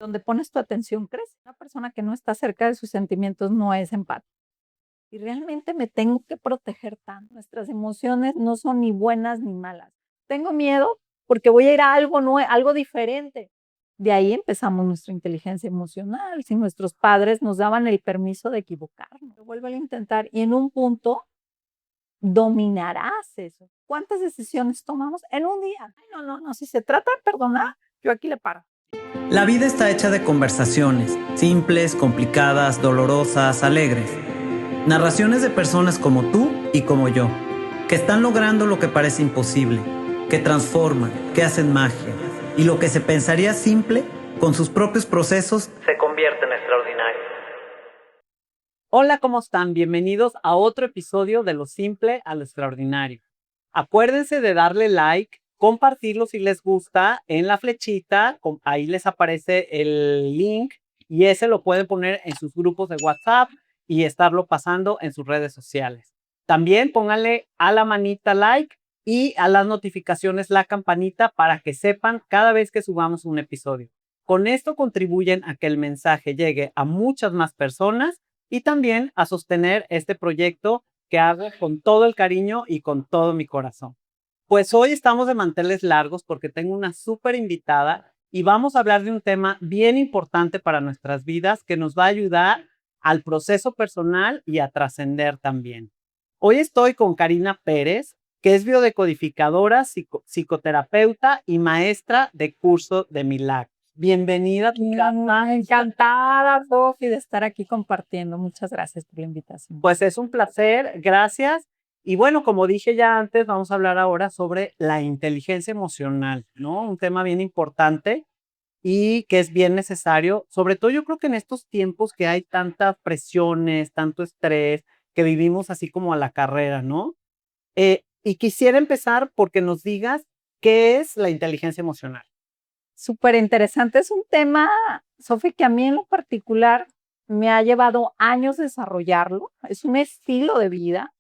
Donde pones tu atención crece. Una persona que no está cerca de sus sentimientos no es empática. Y realmente me tengo que proteger tanto. Nuestras emociones no son ni buenas ni malas. Tengo miedo porque voy a ir a algo nuevo, algo diferente. De ahí empezamos nuestra inteligencia emocional. Si nuestros padres nos daban el permiso de equivocarnos, vuelvo a intentar y en un punto dominarás eso. ¿Cuántas decisiones tomamos en un día? Ay, no. Si se trata de perdonar, yo aquí le paro. La vida está hecha de conversaciones, simples, complicadas, dolorosas, alegres. Narraciones de personas como tú y como yo, que están logrando lo que parece imposible, que transforman, que hacen magia, y lo que se pensaría simple, con sus propios procesos, se convierte en extraordinario. Hola, ¿cómo están? Bienvenidos a otro episodio de Lo Simple a lo Extraordinario. Acuérdense de darle like, compartirlo si les gusta en la flechita, ahí les aparece el link y ese lo pueden poner en sus grupos de WhatsApp y estarlo pasando en sus redes sociales. También pónganle a la manita like y a las notificaciones la campanita para que sepan cada vez que subamos un episodio. Con esto contribuyen a que el mensaje llegue a muchas más personas y también a sostener este proyecto que hago con todo el cariño y con todo mi corazón. Pues hoy estamos de manteles largos porque tengo una súper invitada y vamos a hablar de un tema bien importante para nuestras vidas que nos va a ayudar al proceso personal y a trascender también. Hoy estoy con Karina Pérez, que es biodecodificadora, psicoterapeuta y maestra de curso de milagros. Bienvenida. Encantada, Sofi, de estar aquí compartiendo. Muchas gracias por la invitación. Pues es un placer, gracias. Y bueno, como dije ya antes, vamos a hablar ahora sobre la inteligencia emocional, ¿no? Un tema bien importante y que es bien necesario, sobre todo yo creo que en estos tiempos que hay tantas presiones, tanto estrés, que vivimos así como a la carrera, ¿no? Y quisiera empezar porque nos digas qué es la inteligencia emocional. Súper interesante. Es un tema, Sofi, que a mí en lo particular me ha llevado años desarrollarlo. Es un estilo de vida.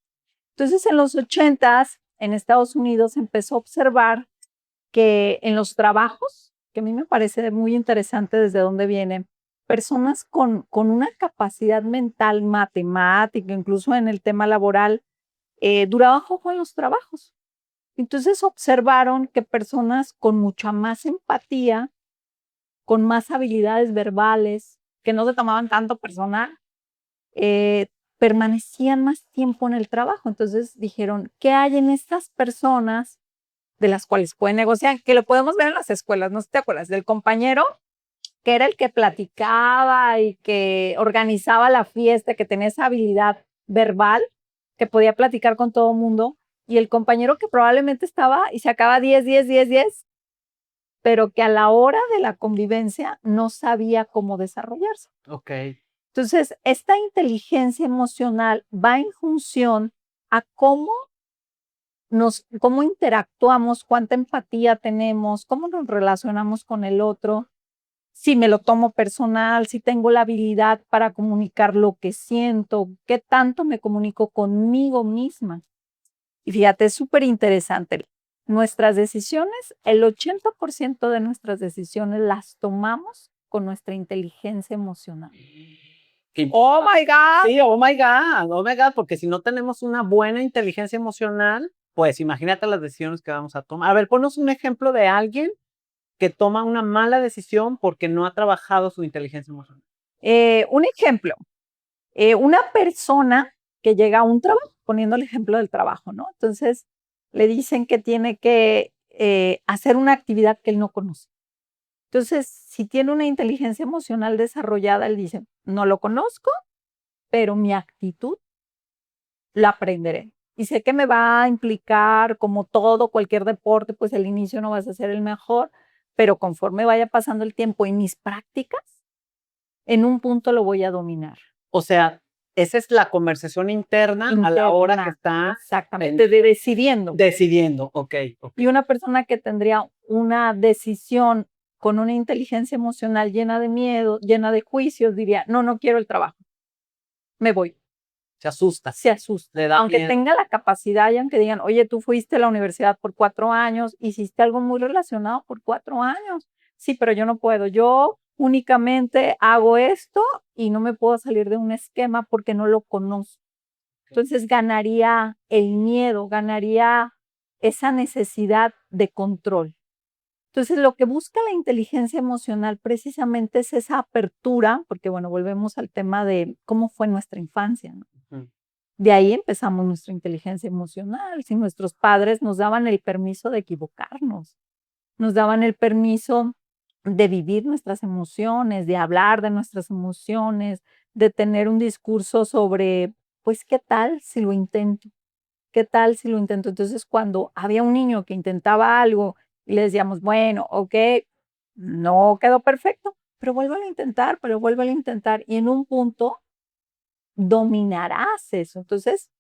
Entonces, en los 80s, en Estados Unidos, empezó a observar que en los trabajos, que a mí me parece muy interesante desde dónde vienen, personas con una capacidad mental, matemática, incluso en el tema laboral, duraban poco en los trabajos. Entonces observaron que personas con mucha más empatía, con más habilidades verbales, que no se tomaban tanto personal, permanecían más tiempo en el trabajo. Entonces dijeron, ¿qué hay en estas personas de las cuales pueden negociar? Que lo podemos ver en las escuelas, ¿no te acuerdas? Del compañero que era el que platicaba y que organizaba la fiesta, que tenía esa habilidad verbal, que podía platicar con todo el mundo, y el compañero que probablemente estaba y sacaba 10, pero que a la hora de la convivencia no sabía cómo desarrollarse. Ok. Entonces, esta inteligencia emocional va en función a cómo interactuamos, cuánta empatía tenemos, cómo nos relacionamos con el otro, si me lo tomo personal, si tengo la habilidad para comunicar lo que siento, qué tanto me comunico conmigo misma. Y fíjate, es súper interesante. Nuestras decisiones, el 80% de nuestras decisiones las tomamos con nuestra inteligencia emocional. Oh my God. Sí, oh my God, porque si no tenemos una buena inteligencia emocional, pues imagínate las decisiones que vamos a tomar. A ver, ponos un ejemplo de alguien que toma una mala decisión porque no ha trabajado su inteligencia emocional. Un ejemplo, una persona que llega a un trabajo, poniendo el ejemplo del trabajo, ¿no? Entonces le dicen que tiene que hacer una actividad que él no conoce. Entonces, si tiene una inteligencia emocional desarrollada, él dice, no lo conozco, pero mi actitud la aprenderé. Y sé que me va a implicar, como todo, cualquier deporte, pues el inicio no vas a ser el mejor, pero conforme vaya pasando el tiempo y mis prácticas, en un punto lo voy a dominar. O sea, esa es la conversación interna a la hora que está exactamente decidiendo. Decidiendo, ok. Y una persona que tendría una decisión con una inteligencia emocional llena de miedo, llena de juicios, diría, no quiero el trabajo, me voy. Se asusta. Se asusta. Aunque tenga la capacidad y aunque digan, oye, tú fuiste a la universidad por 4 años, hiciste algo muy relacionado por 4 años. Sí, pero yo no puedo. Yo únicamente hago esto y no me puedo salir de un esquema porque no lo conozco. Entonces ganaría el miedo, ganaría esa necesidad de control. Entonces, lo que busca la inteligencia emocional precisamente es esa apertura, porque bueno, volvemos al tema de cómo fue nuestra infancia, ¿no? De ahí empezamos nuestra inteligencia emocional. Si nuestros padres nos daban el permiso de equivocarnos, nos daban el permiso de vivir nuestras emociones, de hablar de nuestras emociones, de tener un discurso sobre, pues, ¿qué tal si lo intento? ¿Qué tal si lo intento? Entonces, cuando había un niño que intentaba algo y le decíamos, bueno, ok, no quedó perfecto, pero vuélvelo a intentar, pero vuélvelo a intentar. Y en un punto dominarás eso. Entonces,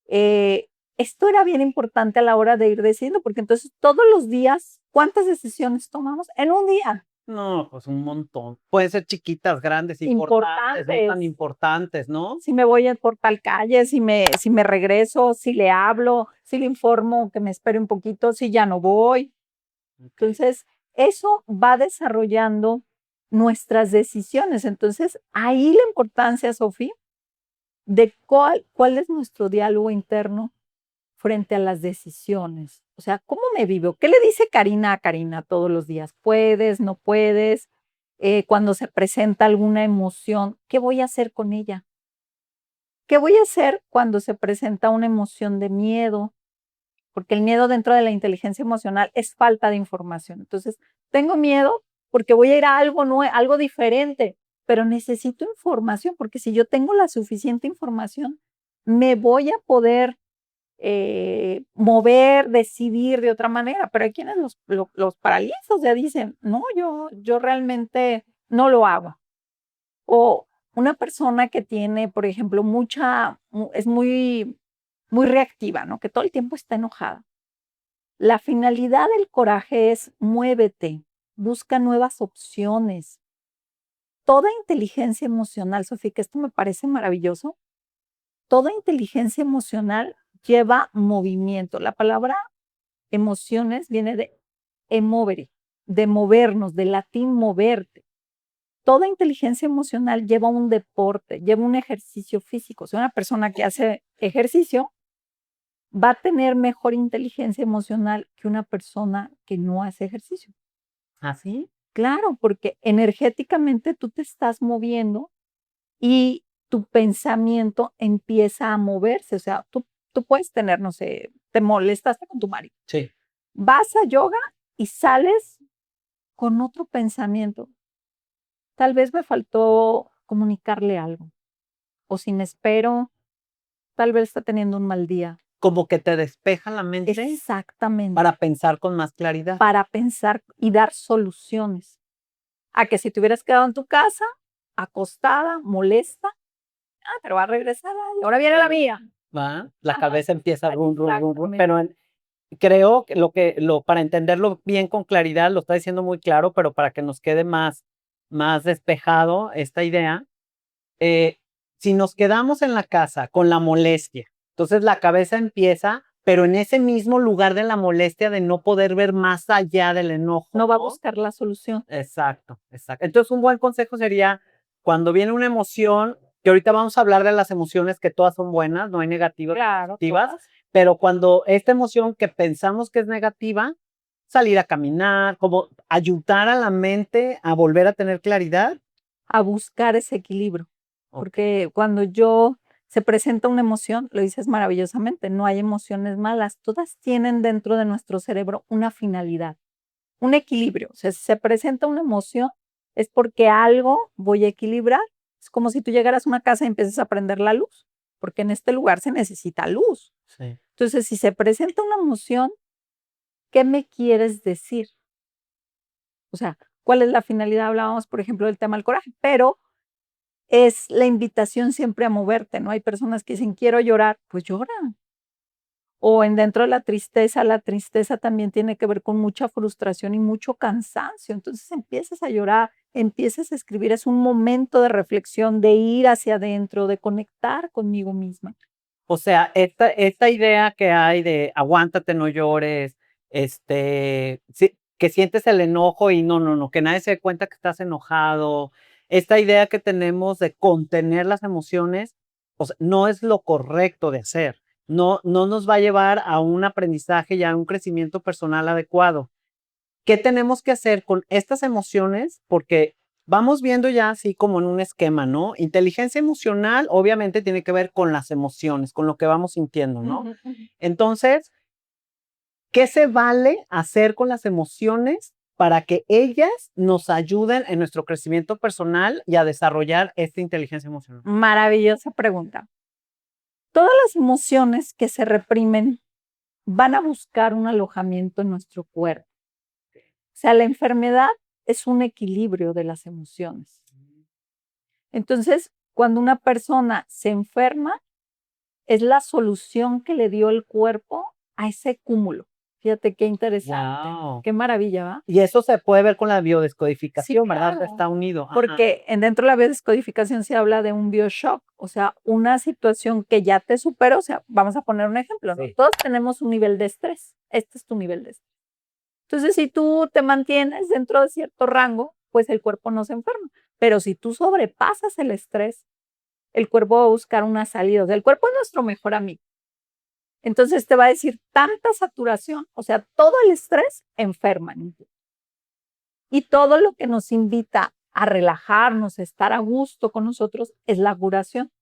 esto era bien importante a la hora de ir decidiendo, porque entonces todos los días, ¿cuántas decisiones tomamos? En un día. No, pues un montón. Pueden ser chiquitas, grandes, importantes, no tan Importantes. importantes, ¿no? Si me voy por tal calle, si me regreso, si le hablo, si le informo que me espere un poquito, si ya no voy. Entonces, eso va desarrollando nuestras decisiones. Entonces, ahí la importancia, Sofía, de cuál es nuestro diálogo interno frente a las decisiones. O sea, ¿cómo me vivo? ¿Qué le dice Karina a Karina todos los días? ¿Puedes? ¿No puedes? Cuando se presenta alguna emoción, ¿qué voy a hacer con ella? ¿Qué voy a hacer cuando se presenta una emoción de miedo? Porque el miedo dentro de la inteligencia emocional es falta de información. Entonces, tengo miedo porque voy a ir a algo nuevo, algo diferente, pero necesito información, porque si yo tengo la suficiente información, me voy a poder mover, decidir de otra manera. Pero hay quienes los paralizan, o sea, dicen, no, yo realmente no lo hago. O una persona que tiene, por ejemplo, es muy reactiva, ¿no? Que todo el tiempo está enojada. La finalidad del coraje es muévete, busca nuevas opciones. Toda inteligencia emocional, Sofía, que esto me parece maravilloso, toda inteligencia emocional lleva movimiento. La palabra emociones viene de emovere, de movernos, del latín moverte. Toda inteligencia emocional lleva un deporte, lleva un ejercicio físico. O sea, una persona que hace ejercicio va a tener mejor inteligencia emocional que una persona que no hace ejercicio. ¿Así? Claro, porque energéticamente tú te estás moviendo y tu pensamiento empieza a moverse. O sea, tú puedes tener, no sé, te molestaste con tu marido. Sí. Vas a yoga y sales con otro pensamiento. Tal vez me faltó comunicarle algo. O si me espero, tal vez está teniendo un mal día. Como que te despeja la mente Exactamente. para pensar con más claridad. Para pensar y dar soluciones. A que si te hubieras quedado en tu casa, acostada, molesta, pero va a regresar, y ahora viene la mía. ¿Va? La Ajá. cabeza empieza rum, rum, rum, rum. Exactamente. Pero creo que para entenderlo bien con claridad, lo está diciendo muy claro, pero para que nos quede más despejado esta idea, si nos quedamos en la casa con la molestia, entonces la cabeza empieza, pero en ese mismo lugar de la molestia de no poder ver más allá del enojo. No va a buscar la solución. Exacto, exacto. Entonces, un buen consejo sería cuando viene una emoción, que ahorita vamos a hablar de las emociones que todas son buenas, no hay negativas, Claro, positivas, todas. pero cuando esta emoción que pensamos que es negativa, salir a caminar, como ayudar a la mente a volver a tener claridad. A buscar ese equilibrio. Ok. Porque cuando se presenta una emoción, lo dices maravillosamente, no hay emociones malas, todas tienen dentro de nuestro cerebro una finalidad, un equilibrio. O sea, si se presenta una emoción, es porque algo voy a equilibrar. Es como si tú llegaras a una casa y empieces a prender la luz, porque en este lugar se necesita luz. Sí. Entonces, si se presenta una emoción, ¿qué me quieres decir? O sea, ¿cuál es la finalidad? Hablábamos, por ejemplo, del tema del coraje, pero es la invitación siempre a moverte, ¿no? Hay personas que dicen, quiero llorar, pues llora. O dentro de la tristeza también tiene que ver con mucha frustración y mucho cansancio. Entonces empiezas a llorar, empiezas a escribir, es un momento de reflexión, de ir hacia adentro, de conectar conmigo misma. O sea, esta idea que hay de aguántate, no llores, sí, que sientes el enojo y no, que nadie se dé cuenta que estás enojado. Esta idea que tenemos de contener las emociones, o sea, no es lo correcto de hacer. No nos va a llevar a un aprendizaje y a un crecimiento personal adecuado. ¿Qué tenemos que hacer con estas emociones? Porque vamos viendo ya así como en un esquema, ¿no? Inteligencia emocional obviamente tiene que ver con las emociones, con lo que vamos sintiendo, ¿no? Entonces, ¿qué se vale hacer con las emociones para que ellas nos ayuden en nuestro crecimiento personal y a desarrollar esta inteligencia emocional? Maravillosa pregunta. Todas las emociones que se reprimen van a buscar un alojamiento en nuestro cuerpo. O sea, la enfermedad es un equilibrio de las emociones. Entonces, cuando una persona se enferma, es la solución que le dio el cuerpo a ese cúmulo. Fíjate qué interesante, Wow. qué maravilla, ¿va? Y eso se puede ver con la biodescodificación, Sí, ¿verdad? claro. Está unido. Ajá. Porque dentro de la biodescodificación se habla de un bioshock, o sea, una situación que ya te superó. O sea, vamos a poner un ejemplo, ¿no? Sí. Todos tenemos un nivel de estrés. Este es tu nivel de estrés. Entonces, si tú te mantienes dentro de cierto rango, pues el cuerpo no se enferma. Pero si tú sobrepasas el estrés, el cuerpo va a buscar una salida. O sea, el cuerpo es nuestro mejor amigo. Entonces te va a decir tanta saturación, o sea, todo el estrés enferma. Y todo lo que nos invita a relajarnos, a estar a gusto con nosotros, es la curación.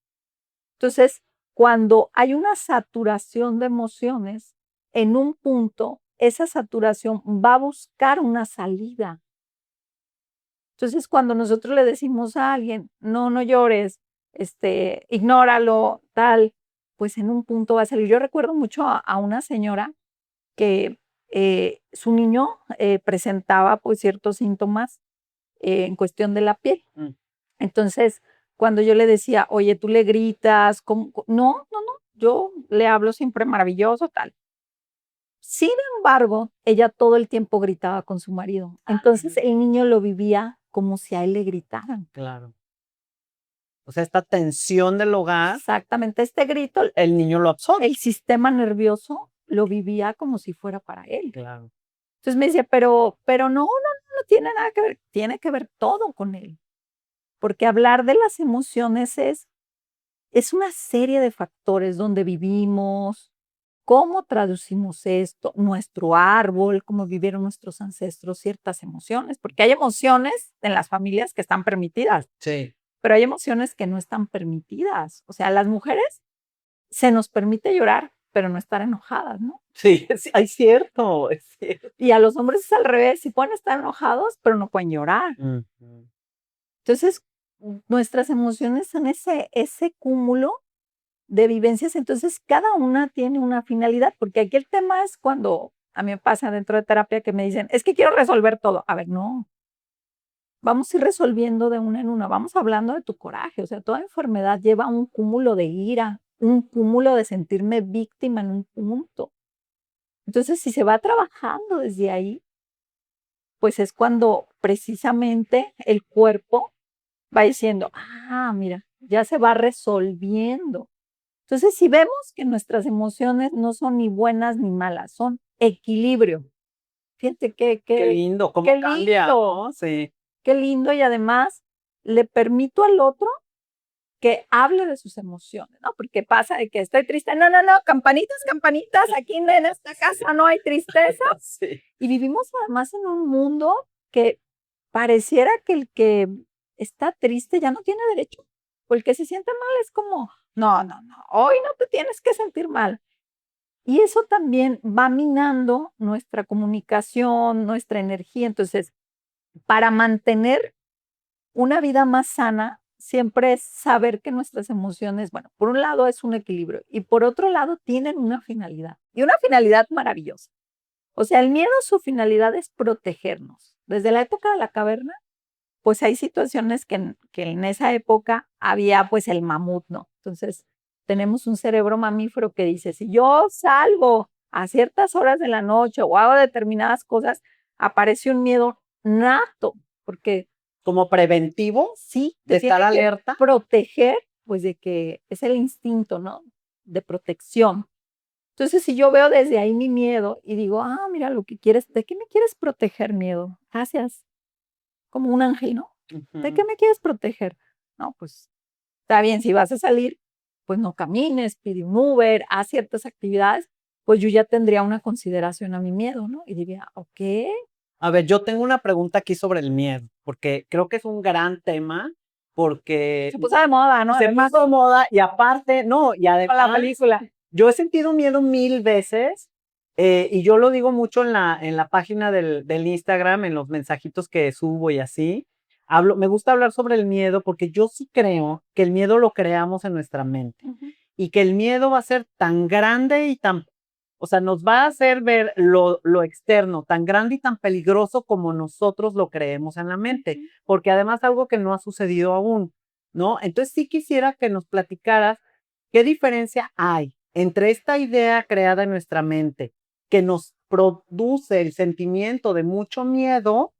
Entonces, cuando hay una saturación de emociones, en un punto, esa saturación va a buscar una salida. Entonces, cuando nosotros le decimos a alguien, no llores, ignóralo, tal, pues en un punto va a salir. Yo recuerdo mucho a una señora que su niño presentaba pues ciertos síntomas en cuestión de la piel. Entonces, cuando yo le decía, oye, tú le gritas, no, yo le hablo siempre maravilloso, tal. Sin embargo, ella todo el tiempo gritaba con su marido. Entonces, el niño lo vivía como si a él le gritaran. Claro. O sea, esta tensión del hogar. Exactamente, este grito, el niño lo absorbe. El sistema nervioso lo vivía como si fuera para él. Claro. Entonces me decía, pero no tiene nada que ver, tiene que ver todo con él. Porque hablar de las emociones es una serie de factores donde vivimos, cómo traducimos esto, nuestro árbol, cómo vivieron nuestros ancestros ciertas emociones, porque hay emociones en las familias que están permitidas. Sí. Pero hay emociones que no están permitidas. O sea, las mujeres se nos permite llorar, pero no estar enojadas, ¿no? Sí, es cierto, es cierto. Y a los hombres es al revés, sí pueden estar enojados, pero no pueden llorar. Entonces, nuestras emociones son ese cúmulo de vivencias, entonces cada una tiene una finalidad, porque aquí el tema es cuando a mí me pasa dentro de terapia que me dicen, es que quiero resolver todo. A ver, no. Vamos a ir resolviendo de una en una, vamos hablando de tu coraje, o sea, toda enfermedad lleva un cúmulo de ira, un cúmulo de sentirme víctima en un punto. Entonces, si se va trabajando desde ahí, pues es cuando precisamente el cuerpo va diciendo, mira, ya se va resolviendo. Entonces, si vemos que nuestras emociones no son ni buenas ni malas, son equilibrio. Fíjate qué lindo, cómo qué cambia, lindo, ¿no? Sí. qué lindo, y además le permito al otro que hable de sus emociones, ¿no? Porque pasa de que estoy triste. No, campanitas, aquí en esta casa no hay tristeza. Sí. Y vivimos además en un mundo que pareciera que el que está triste ya no tiene derecho. O el que se siente mal es como, no, hoy no te tienes que sentir mal. Y eso también va minando nuestra comunicación, nuestra energía. Entonces, para mantener una vida más sana, siempre es saber que nuestras emociones, bueno, por un lado es un equilibrio y por otro lado tienen una finalidad y una finalidad maravillosa. O sea, el miedo, su finalidad es protegernos. Desde la época de la caverna, pues hay situaciones que en esa época había pues el mamut, ¿no? Entonces, tenemos un cerebro mamífero que dice, si yo salgo a ciertas horas de la noche o hago determinadas cosas, aparece un miedo nato, porque como preventivo, sí, de estar alerta. Proteger, pues de que es el instinto, ¿no? De protección. Entonces, si yo veo desde ahí mi miedo y digo, mira lo que quieres, ¿de qué me quieres proteger, miedo? Gracias, como un ángel, ¿no? ¿De qué me quieres proteger? No, pues está bien, si vas a salir, pues no camines, pide un Uber, haz ciertas actividades, pues yo ya tendría una consideración a mi miedo, ¿no? Y diría, ok. A ver, yo tengo una pregunta aquí sobre el miedo, porque creo que es un gran tema, porque Se puso de moda, ¿no? se Además, puso de moda y aparte, no, y con la además, película. yo he sentido miedo 1000 veces y yo lo digo mucho en la página del Instagram, en los mensajitos que subo y así. Me gusta hablar sobre el miedo porque yo sí creo que el miedo lo creamos en nuestra mente y que el miedo va a ser tan grande y tan, o sea, nos va a hacer ver lo externo tan grande y tan peligroso como nosotros lo creemos en la mente, porque además algo que no ha sucedido aún, ¿no? Entonces sí quisiera que nos platicaras qué diferencia hay entre esta idea creada en nuestra mente que nos produce el sentimiento de mucho miedo,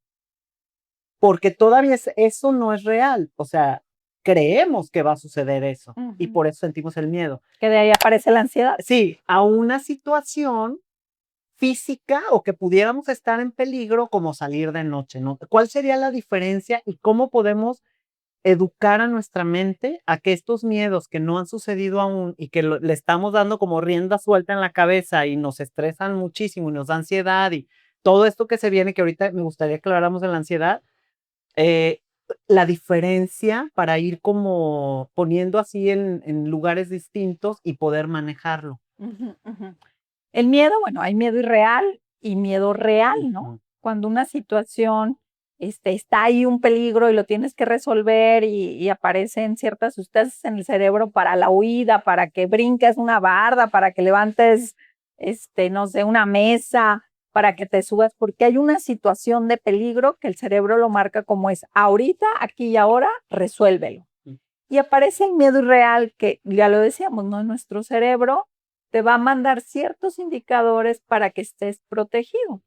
porque todavía eso no es real, o sea, creemos que va a suceder eso y por eso sentimos el miedo. Que de ahí aparece la ansiedad. Sí, a una situación física o que pudiéramos estar en peligro como salir de noche, ¿no? ¿Cuál sería la diferencia y cómo podemos educar a nuestra mente a que estos miedos que no han sucedido aún y que le estamos dando como rienda suelta en la cabeza y nos estresan muchísimo y nos da ansiedad y todo esto que se viene, que ahorita me gustaría que habláramos de la ansiedad, eh, la diferencia para ir como poniendo así en lugares distintos y poder manejarlo? El miedo, bueno, hay miedo irreal y miedo real, ¿no? Cuando una situación está ahí un peligro y lo tienes que resolver y aparecen ciertas sustancias en el cerebro para la huida, para que brinques una barda, para que levantes, no sé, una mesa, para que te subas, porque hay una situación de peligro que el cerebro lo marca como es ahorita, aquí y ahora, resuélvelo. Y aparece el miedo irreal que ya lo decíamos, ¿no? Nuestro cerebro te va a mandar ciertos indicadores para que estés protegido.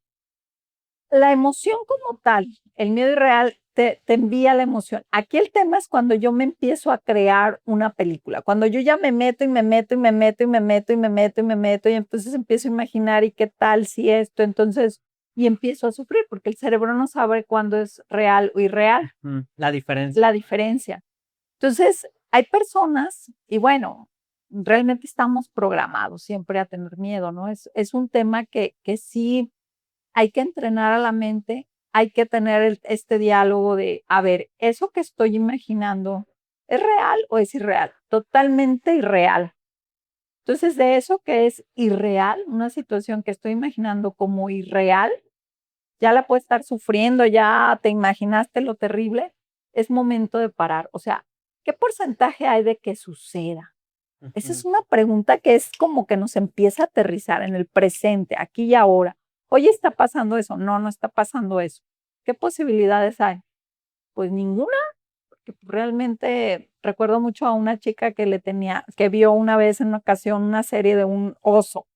La emoción como tal, el miedo irreal te envía la emoción. Aquí el tema es cuando yo me empiezo a crear una película, cuando yo ya me meto y me meto y me meto y me meto y me meto y me meto y entonces empiezo a imaginar y qué tal si esto, entonces, y empiezo a sufrir porque el cerebro no sabe cuándo es real o irreal. La diferencia. La diferencia. Entonces, hay personas, y bueno, realmente estamos programados siempre a tener miedo, ¿no? Es un tema que sí hay que entrenar a la mente, hay que tener este diálogo de, a ver, ¿eso que estoy imaginando es real o es irreal? Totalmente irreal. Entonces, de eso que es irreal, una situación que estoy imaginando como irreal, ya la puedes estar sufriendo, ya te imaginaste lo terrible, es momento de parar. O sea, ¿qué porcentaje hay de que suceda? Esa es una pregunta que es como que nos empieza a aterrizar en el presente, aquí y ahora. Oye, ¿está pasando eso? No, no está pasando eso. ¿Qué posibilidades hay? Pues ninguna, porque realmente recuerdo mucho a una chica que vio una vez en una ocasión una serie de un oso.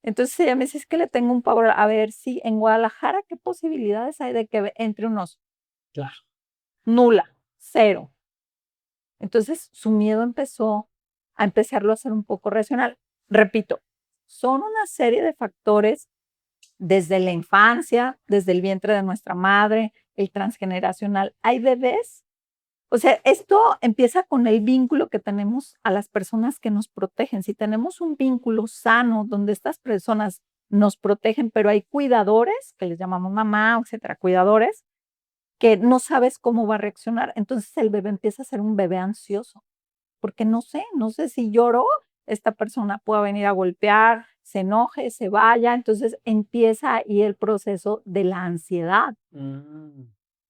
Entonces ella me dice, es que le tengo un pavor. A ver, si en Guadalajara, ¿qué posibilidades hay de que entre un oso? Claro. Nula, cero. Entonces su miedo empezó a empezarlo a hacer un poco racional. Repito, son una serie de factores desde la infancia, desde el vientre de nuestra madre, el transgeneracional. Hay bebés. O sea, esto empieza con el vínculo que tenemos a las personas que nos protegen. Si tenemos un vínculo sano donde estas personas nos protegen, pero hay cuidadores, que les llamamos mamá, etcétera, cuidadores, que no sabes cómo va a reaccionar. Entonces el bebé empieza a ser un bebé ansioso, porque no sé si lloro, esta persona pueda venir a golpear, se enoje, se vaya. Entonces empieza ahí el proceso de la ansiedad.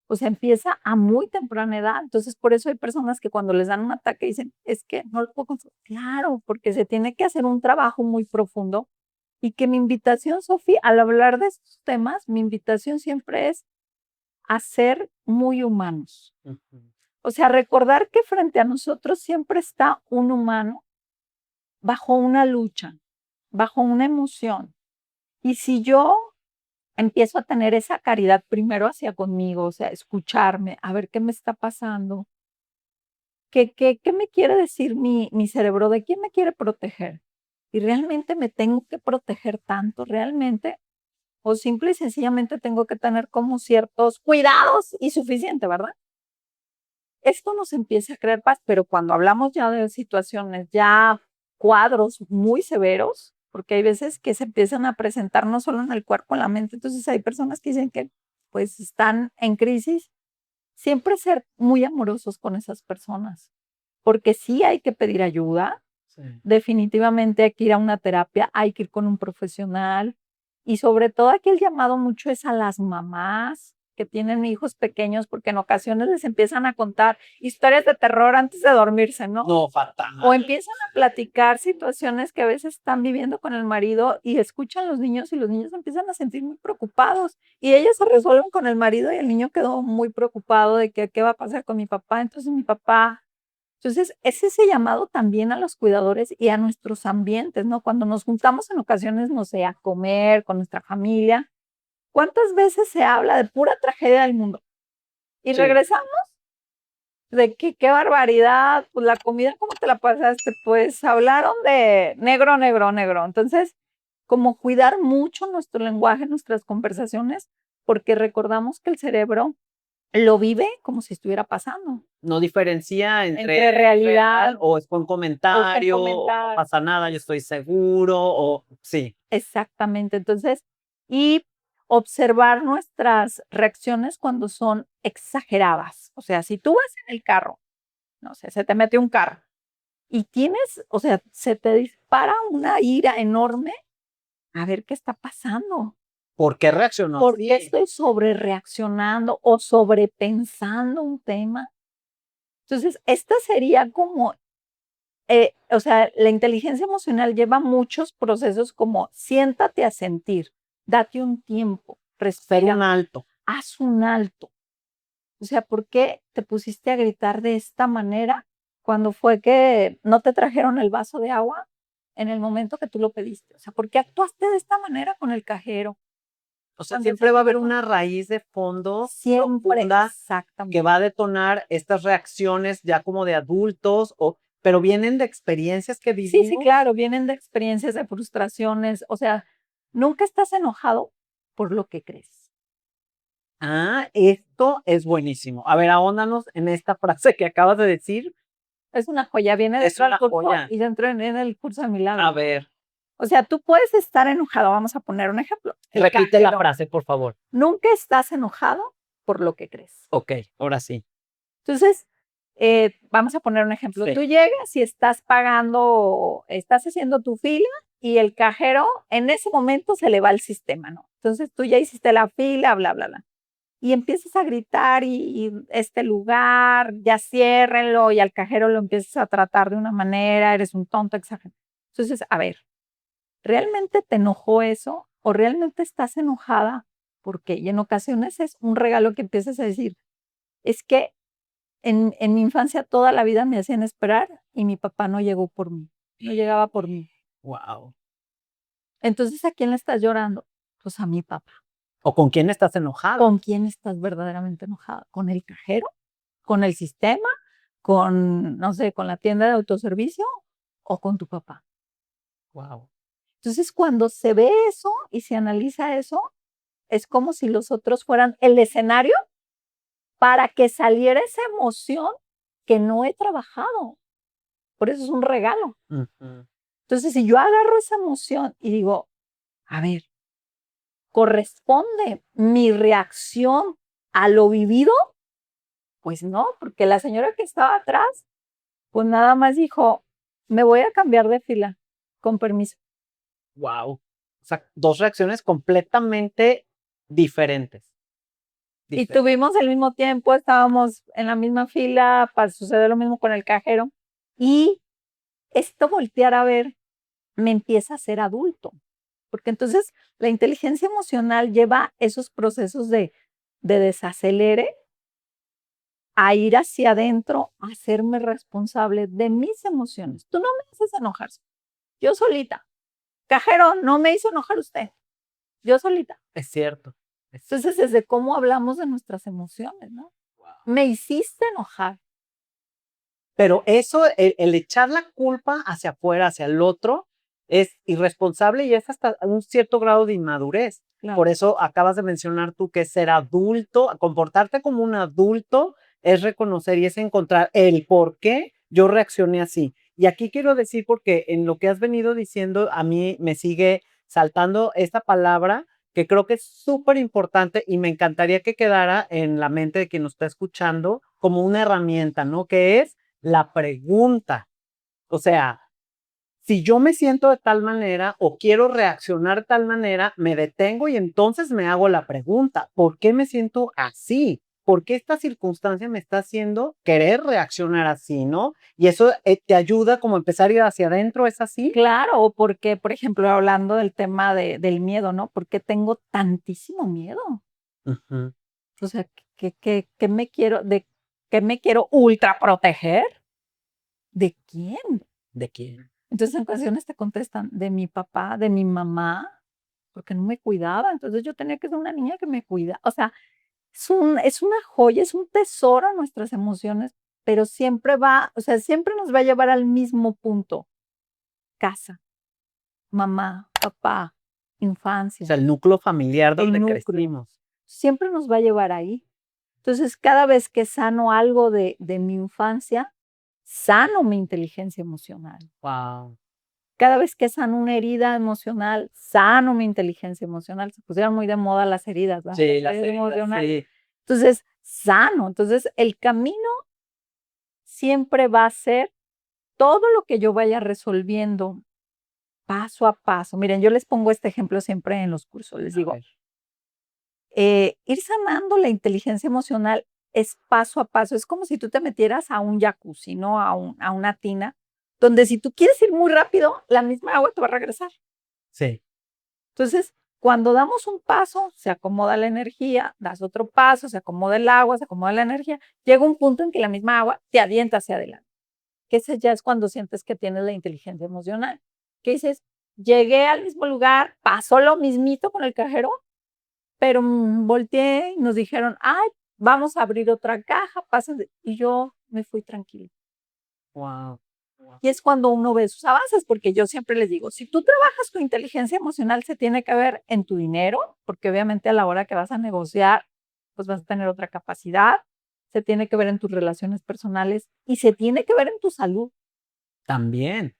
O sea, empieza a muy temprana edad. Entonces, por eso hay personas que cuando les dan un ataque dicen, es que no lo puedo controlar. Claro, porque se tiene que hacer un trabajo muy profundo y que mi invitación, Sofía, al hablar de estos temas, mi invitación siempre es a ser muy humanos. O sea, recordar que frente a nosotros siempre está un humano bajo una lucha, bajo una emoción. Y si yo empiezo a tener esa caridad primero hacia conmigo, o sea, escucharme, a ver qué me está pasando, qué me quiere decir mi cerebro, de quién me quiere proteger. y realmente me tengo que proteger tanto, realmente, o simple y sencillamente tengo que tener como ciertos cuidados y suficiente, ¿verdad? Esto nos empieza a crear paz, pero cuando hablamos ya de situaciones, ya cuadros muy severos, porque hay veces que se empiezan a presentar no solo en el cuerpo, en la mente, entonces hay personas que dicen que pues están en crisis, siempre ser muy amorosos con esas personas, porque sí hay que pedir ayuda, Sí. definitivamente hay que ir a una terapia, hay que ir con un profesional y sobre todo aquí el llamado mucho es a las mamás que tienen hijos pequeños porque en ocasiones les empiezan a contar historias de terror antes de dormirse, ¿no? No, fatal. O empiezan a platicar situaciones que a veces están viviendo con el marido y escuchan los niños y los niños empiezan a sentir muy preocupados y ellos se resuelven con el marido y el niño quedó muy preocupado de que qué va a pasar con mi papá. Entonces mi papá entonces, es ese llamado también a los cuidadores y a nuestros ambientes, ¿no? Cuando nos juntamos en ocasiones, no sé, a comer con nuestra familia, ¿cuántas veces se habla de pura tragedia del mundo? Y Sí. regresamos de que qué barbaridad, pues la comida, ¿cómo te la pasaste? Pues hablaron de negro, negro, negro. Entonces, como cuidar mucho nuestro lenguaje, nuestras conversaciones, porque recordamos que el cerebro lo vive como si estuviera pasando. No diferencia Entre realidad o es un comentario, o no comentario. pasa nada, yo estoy seguro, o sí. Exactamente. Entonces, y observar nuestras reacciones cuando son exageradas. O sea, si tú vas en el carro, no sé, se te mete un carro y tienes, o sea, se te dispara una ira enorme, a ver qué está pasando. ¿Por qué reaccionó ¿Por qué así? estoy sobrereaccionando o sobrepensando un tema? Entonces, esta sería como o sea, la inteligencia emocional lleva muchos procesos como siéntate a sentir, date un tiempo, Hacer un respira, alto. haz un alto. O sea, ¿por qué te pusiste a gritar de esta manera cuando fue que no te trajeron el vaso de agua en el momento que tú lo pediste? O sea, ¿por qué actuaste de esta manera con el cajero? O sea, Cuando siempre va a haber una raíz de fondo siempre, profunda que exactamente. va a detonar estas reacciones ya como de adultos, pero vienen de experiencias que Sí, sí, vivimos. claro, vienen de experiencias, de frustraciones, o sea, nunca estás enojado por lo que crees. Ah, esto es buenísimo. A ver, ahóndanos en esta frase que acabas de decir. Es una joya, viene Es dentro del una curso joya. y dentro en el curso de A milagros. ver, O sea, tú puedes estar enojado, vamos a poner un ejemplo. El repite la cajero. frase, por favor. Nunca estás enojado por lo que crees. Ok, ahora sí. Entonces, vamos a poner un ejemplo. Sí. Tú llegas y estás pagando, estás haciendo tu fila y el cajero en ese momento se le va el sistema, ¿no? Entonces tú ya hiciste la fila, bla, bla, bla. Y empiezas a gritar y este lugar, ya ciérrenlo y al cajero lo empiezas a tratar de una manera, eres un tonto, exagerado. Entonces, a ver, ¿realmente te enojó eso o realmente estás enojada? Porque y en ocasiones es un regalo que empiezas a decir, es que en mi infancia toda la vida me hacían esperar y mi papá no llegó por mí, no llegaba por mí. Wow. Entonces, ¿a quién le estás llorando? Pues a mi papá. ¿O con quién estás enojado? ¿Con quién estás verdaderamente enojada? ¿Con el cajero? ¿Con el sistema? ¿Con, no sé, con la tienda de autoservicio? ¿O con tu papá? Wow. Entonces, cuando se ve eso y se analiza eso, es como si los otros fueran el escenario para que saliera esa emoción que no he trabajado. Por eso es un regalo. Entonces, si yo agarro esa emoción y digo, a ver, ¿corresponde mi reacción a lo vivido? Pues no, porque la señora que estaba atrás, pues nada más dijo, me voy a cambiar de fila, con permiso. Wow. O sea, dos reacciones completamente diferentes. Y tuvimos el mismo tiempo, estábamos en la misma fila, suceder lo mismo con el cajero. Y esto voltear a ver me empieza a ser adulto, porque entonces la inteligencia emocional lleva esos procesos de desacelere a ir hacia adentro, a hacerme responsable de mis emociones. Tú no me haces enojar, yo solita. Cajero, no me hizo enojar usted, yo solita. Es cierto. Entonces, desde cómo hablamos de nuestras emociones, ¿no? Wow. Me hiciste enojar. Pero eso, el echar la culpa hacia afuera, hacia el otro, es irresponsable y es hasta un cierto grado de inmadurez. Claro. Por eso acabas de mencionar tú que ser adulto, comportarte como un adulto es reconocer y es encontrar el por qué yo reaccioné así. Y aquí quiero decir, porque en lo que has venido diciendo, a mí me sigue saltando esta palabra que creo que es súper importante y me encantaría que quedara en la mente de quien nos está escuchando como una herramienta, ¿no? Que es la pregunta. O sea, si yo me siento de tal manera o quiero reaccionar de tal manera, me detengo y entonces me hago la pregunta, ¿por qué me siento así? ¿Por qué esta circunstancia me está haciendo querer reaccionar así, no? Y eso te ayuda como a empezar a ir hacia adentro, ¿es así? Claro, o porque, por ejemplo, hablando del tema del miedo, ¿no? ¿Por qué tengo tantísimo miedo? Ujú. O sea, ¿de qué me quiero ultra proteger? ¿De quién? ¿De quién? Entonces en ocasiones te contestan de mi papá, de mi mamá, porque no me cuidaba. Entonces yo tenía que ser una niña que me cuida. O sea, es una joya, es un tesoro nuestras emociones, pero siempre o sea, siempre nos va a llevar al mismo punto. Casa, mamá, papá, O infancia, sea, el núcleo familiar el donde núcleo. crecimos. Siempre nos va a llevar ahí. Entonces, cada vez que sano algo de mi infancia, sano mi inteligencia emocional. Wow. Cada vez que sano una herida emocional, sano mi inteligencia emocional. Se pusieron muy de moda las heridas, ¿verdad? Sí, las Heridas heridas, emocionales. sí. Entonces, sano. Entonces, el camino siempre va a ser todo lo que yo vaya resolviendo paso a paso. Miren, yo les pongo este ejemplo siempre en los cursos. Les A digo, ver. ir sanando la inteligencia emocional es paso a paso. Es como si tú te metieras a un jacuzzi, ¿no? A una tina, donde si tú quieres ir muy rápido, la misma agua te va a regresar. Sí. Entonces, cuando damos un paso, se acomoda la energía, das otro paso, se acomoda el agua, se acomoda la energía, llega un punto en que la misma agua te avienta hacia adelante. Que ese ya es cuando sientes que tienes la inteligencia emocional. Que dices, llegué al mismo lugar, pasó lo mismito con el cajero, pero volteé y nos dijeron, ay, vamos a abrir otra caja, pásense. Y yo me fui tranquila. Wow. Y es cuando uno ve sus avances, porque yo siempre les digo, si tú trabajas tu inteligencia emocional, se tiene que ver en tu dinero, porque obviamente a la hora que vas a negociar, pues vas a tener otra capacidad, se tiene que ver en tus relaciones personales y se tiene que ver en tu salud. También.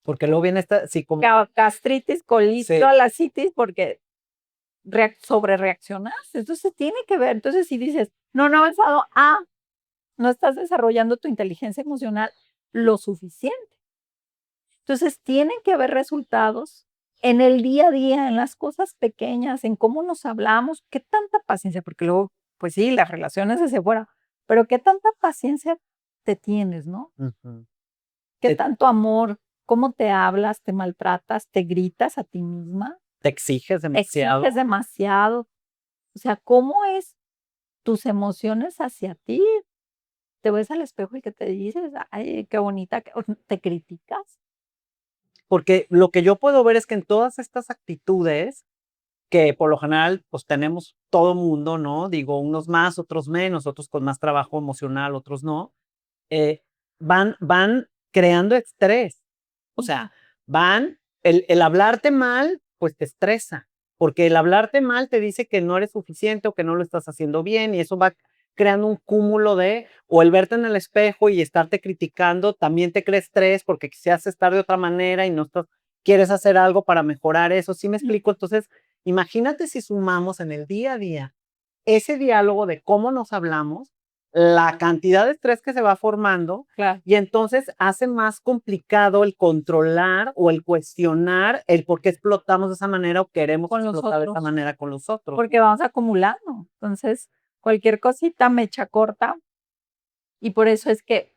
Porque luego viene esta, sí, como, Gastritis, sí, colitis, porque sobre reaccionaste. Entonces tiene que ver. Entonces, si dices, no he avanzado, no estás desarrollando tu inteligencia emocional lo suficiente. Entonces, tienen que haber resultados en el día a día, en las cosas pequeñas, en cómo nos hablamos, qué tanta paciencia, porque luego, pues sí, las relaciones hacia afuera, pero qué tanta paciencia te tienes, ¿no? ujú. Qué Te, tanto amor, cómo te hablas, te maltratas, te gritas a ti misma, te exiges demasiado. exiges demasiado. O sea, ¿cómo es tus emociones hacia ti? Te ves al espejo y que te dices, ay, qué bonita, o te criticas. Porque lo que yo puedo ver es que en todas estas actitudes, que por lo general, pues tenemos todo mundo, ¿no? Digo, unos más, otros menos, otros con más trabajo emocional, otros no, eh, van creando estrés. O sea, el hablarte mal, pues te estresa, porque el hablarte mal te dice que no eres suficiente o que no lo estás haciendo bien y eso va creando un cúmulo o el verte en el espejo y estarte criticando también te crea estrés porque quisieras estar de otra manera y no estás, quieres hacer algo para mejorar eso. ¿Sí me explico? Entonces, imagínate si sumamos en el día a día ese diálogo de cómo nos hablamos, la cantidad de estrés que se va formando Claro. y entonces hace más complicado el controlar o el cuestionar el por qué explotamos de esa manera o queremos Con los explotar de esa otros, manera con los otros. porque vamos acumulando. Entonces, cualquier cosita me echa corta y por eso es que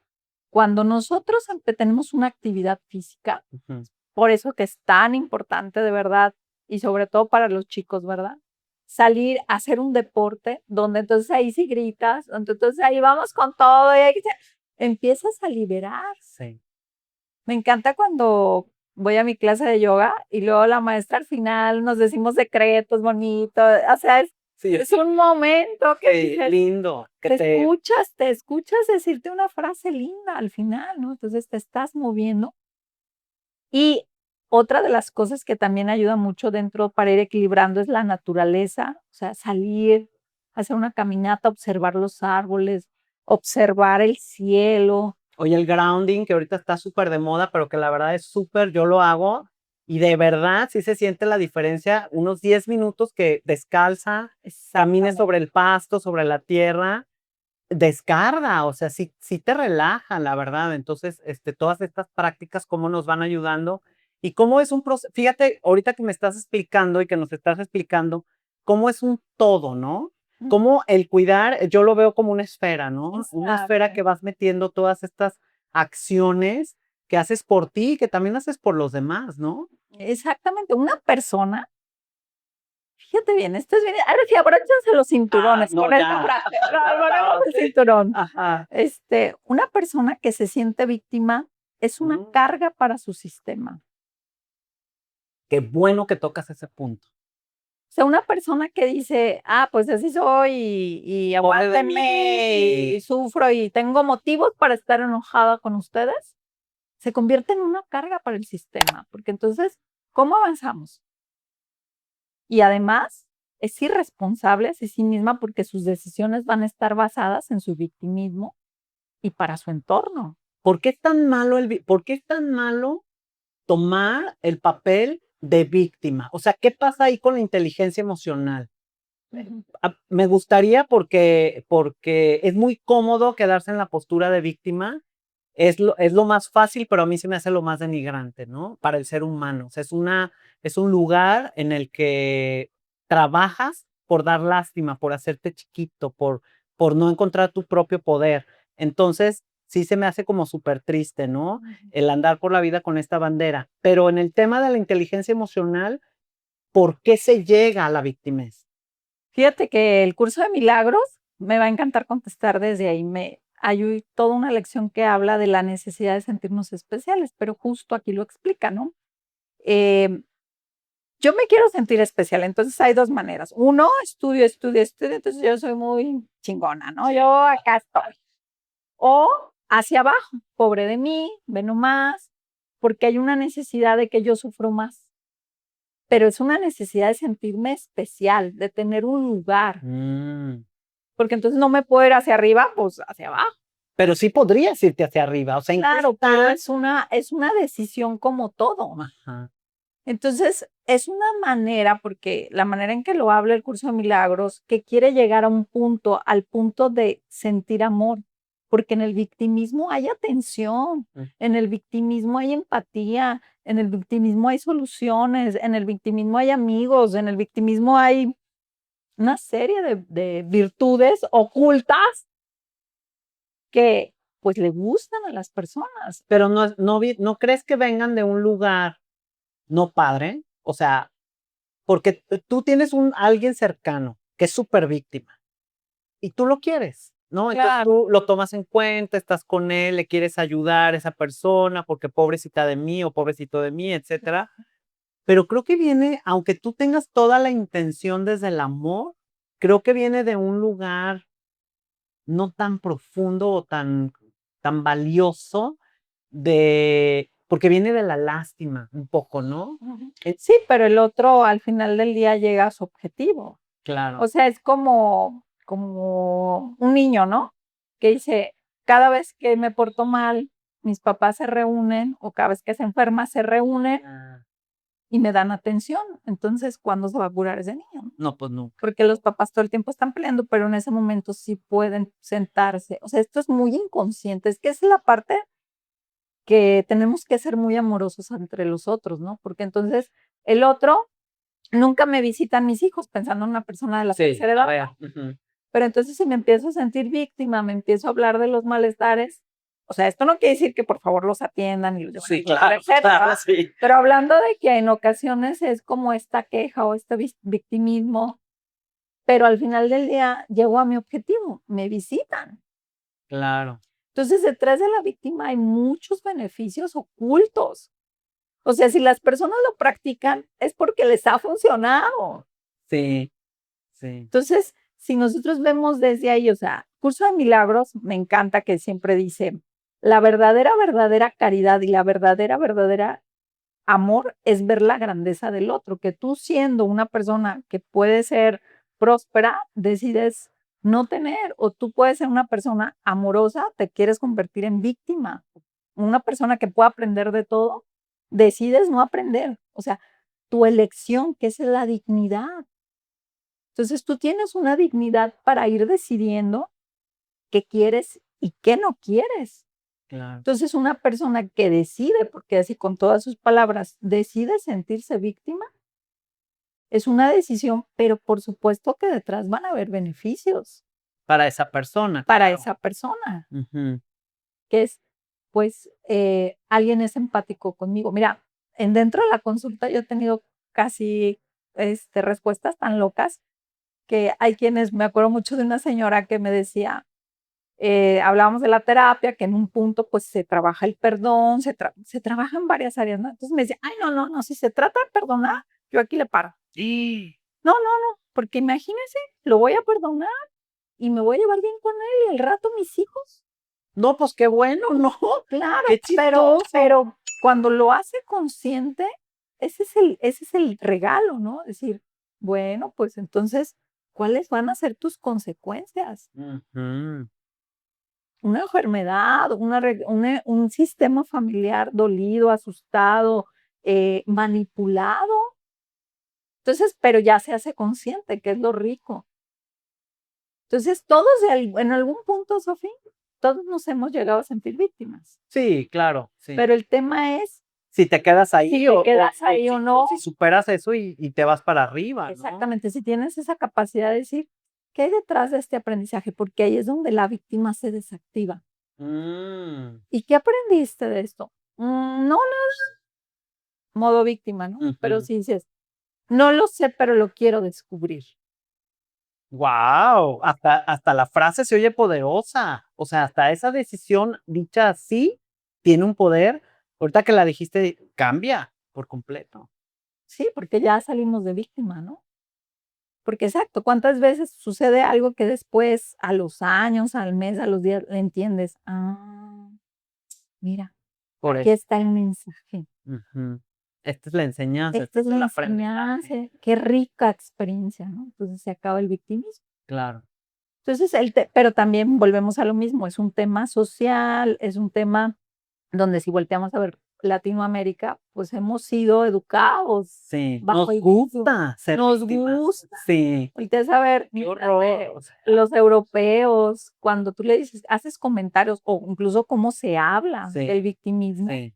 cuando nosotros tenemos una actividad física, Ujú. por eso que es tan importante de verdad y sobre todo para los chicos, ¿verdad? Salir a hacer un deporte donde entonces ahí sí gritas, donde entonces ahí vamos con todo y empiezas a liberar. Sí. Me encanta cuando voy a mi clase de yoga y luego la maestra al final nos decimos secretos bonitos, o sea, Sí, es un momento que sí, dices, lindo. Que te escuchas decirte una frase linda al final, ¿no? Entonces te estás moviendo y otra de las cosas que también ayuda mucho dentro para ir equilibrando es la naturaleza, o sea, salir, hacer una caminata, observar los árboles, observar el cielo. Oye, el grounding, que ahorita está súper de moda, pero que la verdad es súper, yo lo hago y de verdad sí se siente la diferencia. Unos 10 minutos que descalza, camines sobre el pasto, sobre la tierra, descarga, o sea, sí, sí te relaja, la verdad. Entonces, todas estas prácticas, cómo nos van ayudando y cómo es un proceso. Fíjate, ahorita que me estás explicando y que nos estás explicando, cómo es un todo, ¿no? Cómo el cuidar, yo lo veo como una esfera, ¿no? Una esfera que vas metiendo todas estas acciones que haces por ti y que también haces por los demás, ¿no? Exactamente, una persona, fíjate bien, esto es bien, ahora sí, abróchense los cinturones no, con esta ya. frase, abróchense el cinturón. Ajá. Una persona que se siente víctima es una carga para su sistema. Qué bueno que tocas ese punto. O sea, una persona que dice, pues así soy y aguántenme y sufro y tengo motivos para estar enojada con ustedes, se convierte en una carga para el sistema, porque entonces, ¿cómo avanzamos? Y además, es irresponsable hacia sí misma porque sus decisiones van a estar basadas en su victimismo y para su entorno. ¿Por qué es tan malo por qué es tan malo tomar el papel de víctima? O sea, ¿qué pasa ahí con la inteligencia emocional? Me gustaría porque es muy cómodo quedarse en la postura de víctima. Es lo más fácil, pero a mí se me hace lo más denigrante, ¿no? Para el ser humano. O sea, es un lugar en el que trabajas por dar lástima, por hacerte chiquito, por no encontrar tu propio poder. Entonces, sí se me hace como súper triste, ¿no? El andar por la vida con esta bandera. Pero en el tema de la inteligencia emocional, ¿por qué se llega a la victimez? Fíjate que el curso de milagros me va a encantar contestar desde ahí. Hay toda una lección que habla de la necesidad de sentirnos especiales, pero justo aquí lo explica, ¿no? Yo me quiero sentir especial, entonces hay dos maneras. Uno, estudio, entonces yo soy muy chingona, ¿no? Yo acá estoy. O hacia abajo, pobre de mí, ve nomás, porque hay una necesidad de que yo sufro más. Pero es una necesidad de sentirme especial, de tener un lugar. Porque entonces no me puedo ir hacia arriba, pues hacia abajo. Pero sí podrías irte hacia arriba, o sea, claro, pero es una decisión como todo. Ajá. Entonces, es una manera, porque la manera en que lo habla el curso de milagros, que quiere llegar a un punto, al punto de sentir amor, porque en el victimismo hay atención, en el victimismo hay empatía, en el victimismo hay soluciones, en el victimismo hay amigos, en el victimismo hay una serie de virtudes ocultas que pues le gustan a las personas. Pero no crees que vengan de un lugar no padre, o sea, porque tú tienes alguien cercano que es súper víctima y tú lo quieres, ¿no? Entonces tú lo tomas en cuenta, estás con él, le quieres ayudar a esa persona porque pobrecita de mí o pobrecito de mí, etcétera. Pero creo que viene, aunque tú tengas toda la intención desde el amor, creo que viene de un lugar no tan profundo o tan valioso porque viene de la lástima un poco, ¿no? Sí, pero el otro al final del día llega a su objetivo. Claro. O sea, es como un niño, ¿no? Que dice, cada vez que me porto mal, mis papás se reúnen o cada vez que se enferma se reúnen y me dan atención. Entonces, ¿cuándo se va a curar ese niño? No, pues nunca. Porque los papás todo el tiempo están peleando, pero en ese momento sí pueden sentarse. O sea, esto es muy inconsciente. Es que es la parte que tenemos que ser muy amorosos entre los otros, ¿no? Porque entonces el otro, nunca me visitan mis hijos pensando en una persona de la tercera edad. Pero entonces si me empiezo a sentir víctima, me empiezo a hablar de los malestares, o sea, esto no quiere decir que por favor los atiendan y los lleven Sí, claro, etcétera, sí. pero hablando de que en ocasiones es como esta queja o este victimismo, pero al final del día llego a mi objetivo, me visitan. Claro. Entonces, detrás de la víctima hay muchos beneficios ocultos. O sea, si las personas lo practican, es porque les ha funcionado. Sí, sí. Entonces, si nosotros vemos desde ahí, o sea, Curso de Milagros, me encanta que siempre dice, la verdadera caridad y la verdadera amor es ver la grandeza del otro, que tú siendo una persona que puede ser próspera, decides no tener, o tú puedes ser una persona amorosa, te quieres convertir en víctima. Una persona que pueda aprender de todo, decides no aprender. O sea, tu elección, que es la dignidad. Entonces tú tienes una dignidad para ir decidiendo qué quieres y qué no quieres. Claro. Entonces una persona que decide, porque así con todas sus palabras, decide sentirse víctima, es una decisión, pero por supuesto que detrás van a haber beneficios Para esa persona. para esa persona, Ujú. que es, pues, alguien es empático conmigo. Mira, dentro de la consulta yo he tenido casi respuestas tan locas que hay quienes, me acuerdo mucho de una señora que me decía, hablábamos de la terapia, que en un punto pues se trabaja el perdón, se trabaja en varias áreas, ¿no? Entonces me decía, ay, no, si se trata de perdonar, yo aquí le paro. Y No, porque imagínese, lo voy a perdonar y me voy a llevar bien con él y al rato mis hijos. no, pues qué bueno, ¿no? Claro, Qué pero chistoso. cuando lo hace consciente, ese es el regalo, ¿no? Decir, bueno, pues entonces, ¿cuáles van a ser tus consecuencias? Ujú. Una enfermedad, un sistema familiar dolido, asustado, manipulado. Entonces, pero ya se hace consciente, que es lo rico. Entonces, todos en algún punto, Sofía, todos nos hemos llegado a sentir víctimas. Sí, claro, sí. Pero el tema es Si te quedas ahí si te quedas ahí o no. si superas eso y te vas para arriba, ¿no? Exactamente, si tienes esa capacidad de decir, ¿qué hay detrás de este aprendizaje? Porque ahí es donde la víctima se desactiva. ¿Y qué aprendiste de esto? No es modo víctima, ¿no? Pero Ujú. si dices, no lo sé, pero lo quiero descubrir. Guau, hasta la frase se oye poderosa. O sea, hasta esa decisión dicha así tiene un poder. Ahorita que la dijiste, cambia por completo. Sí, porque ya salimos de víctima, ¿no? Porque exacto, ¿cuántas veces sucede algo que después, a los años, al mes, a los días, le entiendes? Ah, mira, Por aquí eso. está el mensaje. Ujú. Esta es la enseñanza, Esta es la el aprendizaje. enseñanza, qué rica experiencia, ¿no? Entonces se acaba el victimismo. Claro. Entonces, pero también volvemos a lo mismo, es un tema social, es un tema donde si volteamos a ver Latinoamérica, pues hemos sido educados Sí, bajo nos el gusta ser nos víctimas. gusta. Sí, Volteas a ver qué horror. O sea, los europeos, cuando tú le dices, haces comentarios o incluso cómo se habla sí, del victimismo, sí.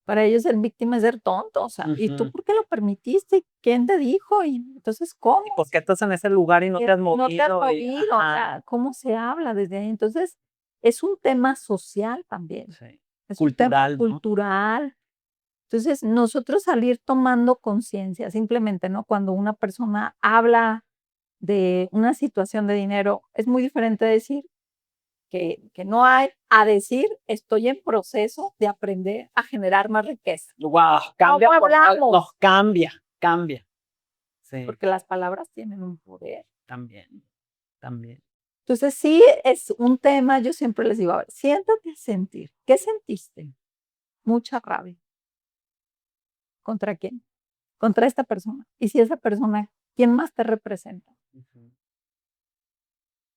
para ellos ser víctima es ser tonto, o sea, ¿y tú Ujú. por qué lo permitiste? ¿Quién te dijo? Y entonces, ¿Y ¿cómo? por qué estás en ese lugar y no te has No te has movido? movido, o sea, ¿cómo se habla desde ahí? Entonces, es un tema social también, Sí. es un tema Cultural, ¿no? cultural. Entonces, nosotros salir tomando conciencia, simplemente, ¿no? Cuando una persona habla de una situación de dinero, es muy diferente decir que no hay, a decir, estoy en proceso de aprender a generar más riqueza. Guau, cambia ¿Cómo hablamos? nos cambia. Sí, Porque las palabras tienen un poder. también, también. Entonces, sí es un tema, yo siempre les digo, a ver, siéntate a sentir. ¿Qué sentiste? Mucha rabia. ¿Contra quién? Contra esta persona. Y si esa persona, ¿quién más te representa? Ujú.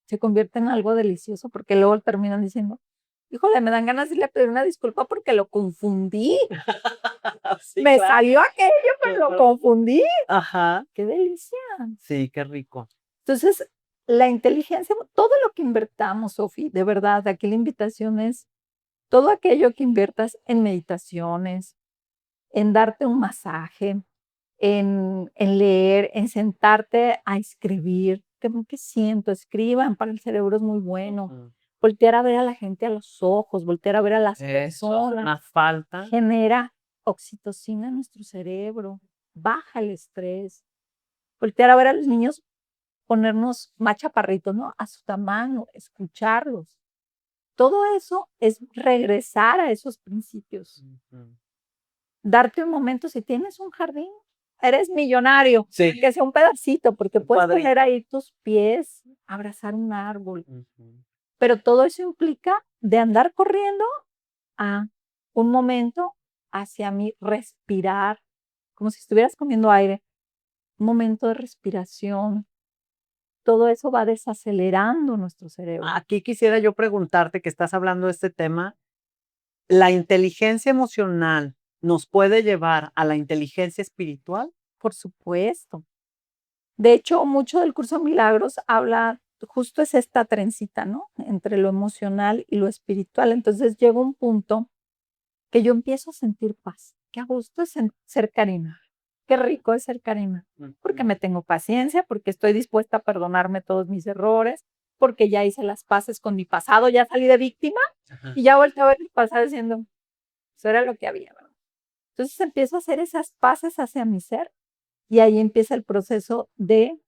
Se convierte en algo delicioso porque luego terminan diciendo, híjole, me dan ganas de irle a pedir una disculpa porque lo confundí. Sí, Me claro. salió aquello, pero lo confundí. Ajá. ¡Qué delicia! Sí, qué rico. Entonces, la inteligencia, todo lo que invertamos, Sofi, de verdad, aquí la invitación es todo aquello que inviertas en meditaciones, en darte un masaje, en leer, en sentarte a escribir. ¿Qué siento? Escriban, para el cerebro es muy bueno. Ujú. Voltear a ver a la gente a los ojos, voltear a ver a las Eso, personas, una falta. genera oxitocina en nuestro cerebro, baja el estrés. Voltear a ver a los niños, ponernos más chaparritos, ¿no? A su tamaño, escucharlos. Todo eso es regresar a esos principios. Ujú. Darte un momento, si tienes un jardín, eres millonario, Sí. que sea un pedacito, porque Un puedes cuadrito. poner ahí tus pies, abrazar un árbol, Ujú. pero todo eso implica de andar corriendo a un momento hacia mí, respirar, como si estuvieras comiendo aire, un momento de respiración. Todo eso va desacelerando nuestro cerebro. Aquí quisiera yo preguntarte, que estás hablando de este tema, ¿la inteligencia emocional nos puede llevar a la inteligencia espiritual? Por supuesto. De hecho, mucho del curso de milagros habla, justo es esta trencita, ¿no? Entre lo emocional y lo espiritual. Entonces llega un punto que yo empiezo a sentir paz. Qué a gusto es ser Karina. Qué rico es ser Karina. Porque me tengo paciencia, porque estoy dispuesta a perdonarme todos mis errores, porque ya hice las paces con mi pasado, ya salí de víctima y ya volteo a ver mi pasado diciendo, eso era lo que había, ¿verdad? Entonces empiezo a hacer esas paces hacia mi ser y ahí empieza el proceso de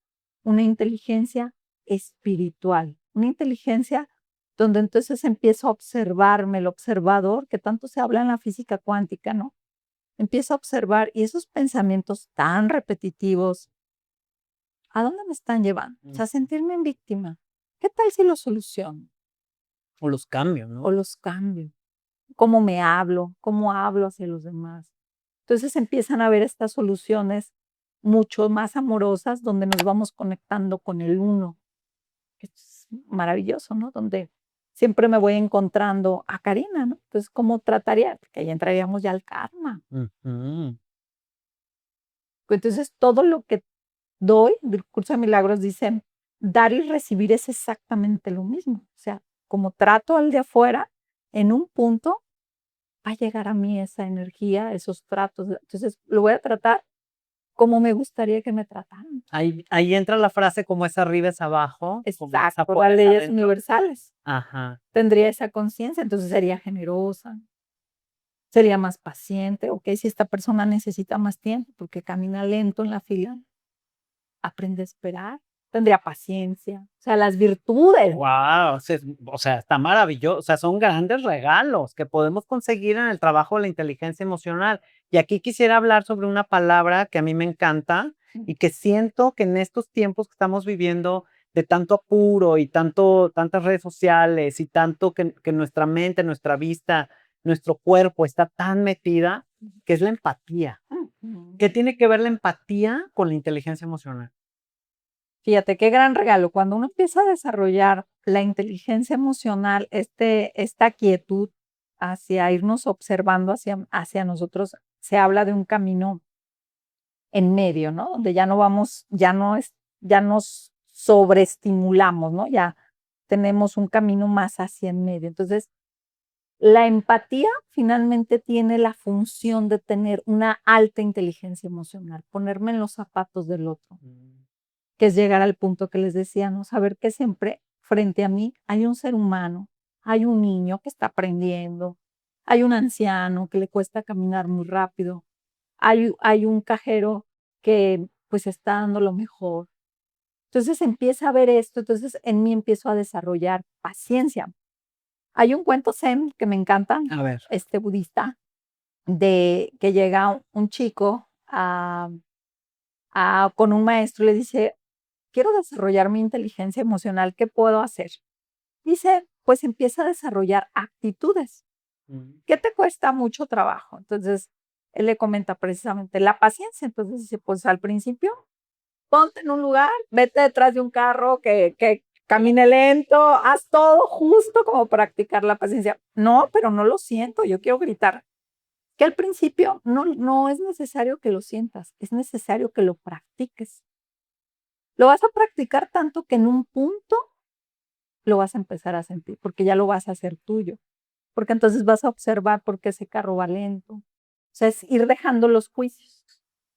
una inteligencia espiritual, una inteligencia donde entonces empiezo a observarme, el observador, que tanto se habla en la física cuántica, ¿no? Empiezo a observar y esos pensamientos tan repetitivos, ¿a dónde me están llevando? O sea, sentirme en víctima. ¿Qué tal si los soluciono? O los cambios, ¿no? O los cambio. ¿Cómo me hablo? ¿Cómo hablo hacia los demás? Entonces empiezan a haber estas soluciones mucho más amorosas donde nos vamos conectando con el uno. Es maravilloso, ¿no? Donde siempre me voy encontrando a Karina, ¿no? Entonces, ¿cómo trataría? Porque ahí entraríamos ya al karma. Entonces, todo lo que doy del curso de milagros dice, dar y recibir es exactamente lo mismo. O sea, como trato al de afuera, en un punto va a llegar a mí esa energía, esos tratos. Entonces, lo voy a tratar como me gustaría que me trataran. Ahí entra la frase como es arriba es abajo. Exacto, las leyes universales. Ajá. Tendría esa conciencia, entonces sería generosa, sería más paciente. Ok, si esta persona necesita más tiempo porque camina lento en la fila, aprende a esperar, tendría paciencia. O sea, las virtudes. Wow, o sea, está maravilloso. O sea, son grandes regalos que podemos conseguir en el trabajo de la inteligencia emocional. Y aquí quisiera hablar sobre una palabra que a mí me encanta y que siento que en estos tiempos que estamos viviendo de tanto apuro y tantas redes sociales y tanto que nuestra mente, nuestra vista, nuestro cuerpo está tan metida, que es la empatía. ¿Qué tiene que ver la empatía con la inteligencia emocional? Fíjate qué gran regalo. Cuando uno empieza a desarrollar la inteligencia emocional, esta quietud hacia irnos observando hacia nosotros, se habla de un camino en medio, ¿no? Donde ya no vamos, ya nos sobreestimulamos, ¿no? Ya tenemos un camino más hacia en medio. Entonces, la empatía finalmente tiene la función de tener una alta inteligencia emocional, ponerme en los zapatos del otro, que es llegar al punto que les decía, ¿no? Saber que siempre frente a mí hay un ser humano, hay un niño que está aprendiendo, hay un anciano que le cuesta caminar muy rápido, hay un cajero que pues está dando lo mejor. Entonces empieza a ver esto, entonces en mí empiezo a desarrollar paciencia. Hay un cuento zen que me encanta, A ver. budista, de que llega un chico con un maestro y le dice, quiero desarrollar mi inteligencia emocional, ¿qué puedo hacer? Dice, pues empieza a desarrollar actitudes. ¿Qué te cuesta mucho trabajo? Entonces, él le comenta precisamente la paciencia. Entonces dice, pues al principio, ponte en un lugar, vete detrás de un carro que camine lento, haz todo justo como practicar la paciencia. No, pero no lo siento, yo quiero gritar. Que al principio no es necesario que lo sientas, es necesario que lo practiques. Lo vas a practicar tanto que en un punto lo vas a empezar a sentir, porque ya lo vas a hacer tuyo. Porque entonces vas a observar por qué ese carro va lento. O sea, es ir dejando los juicios.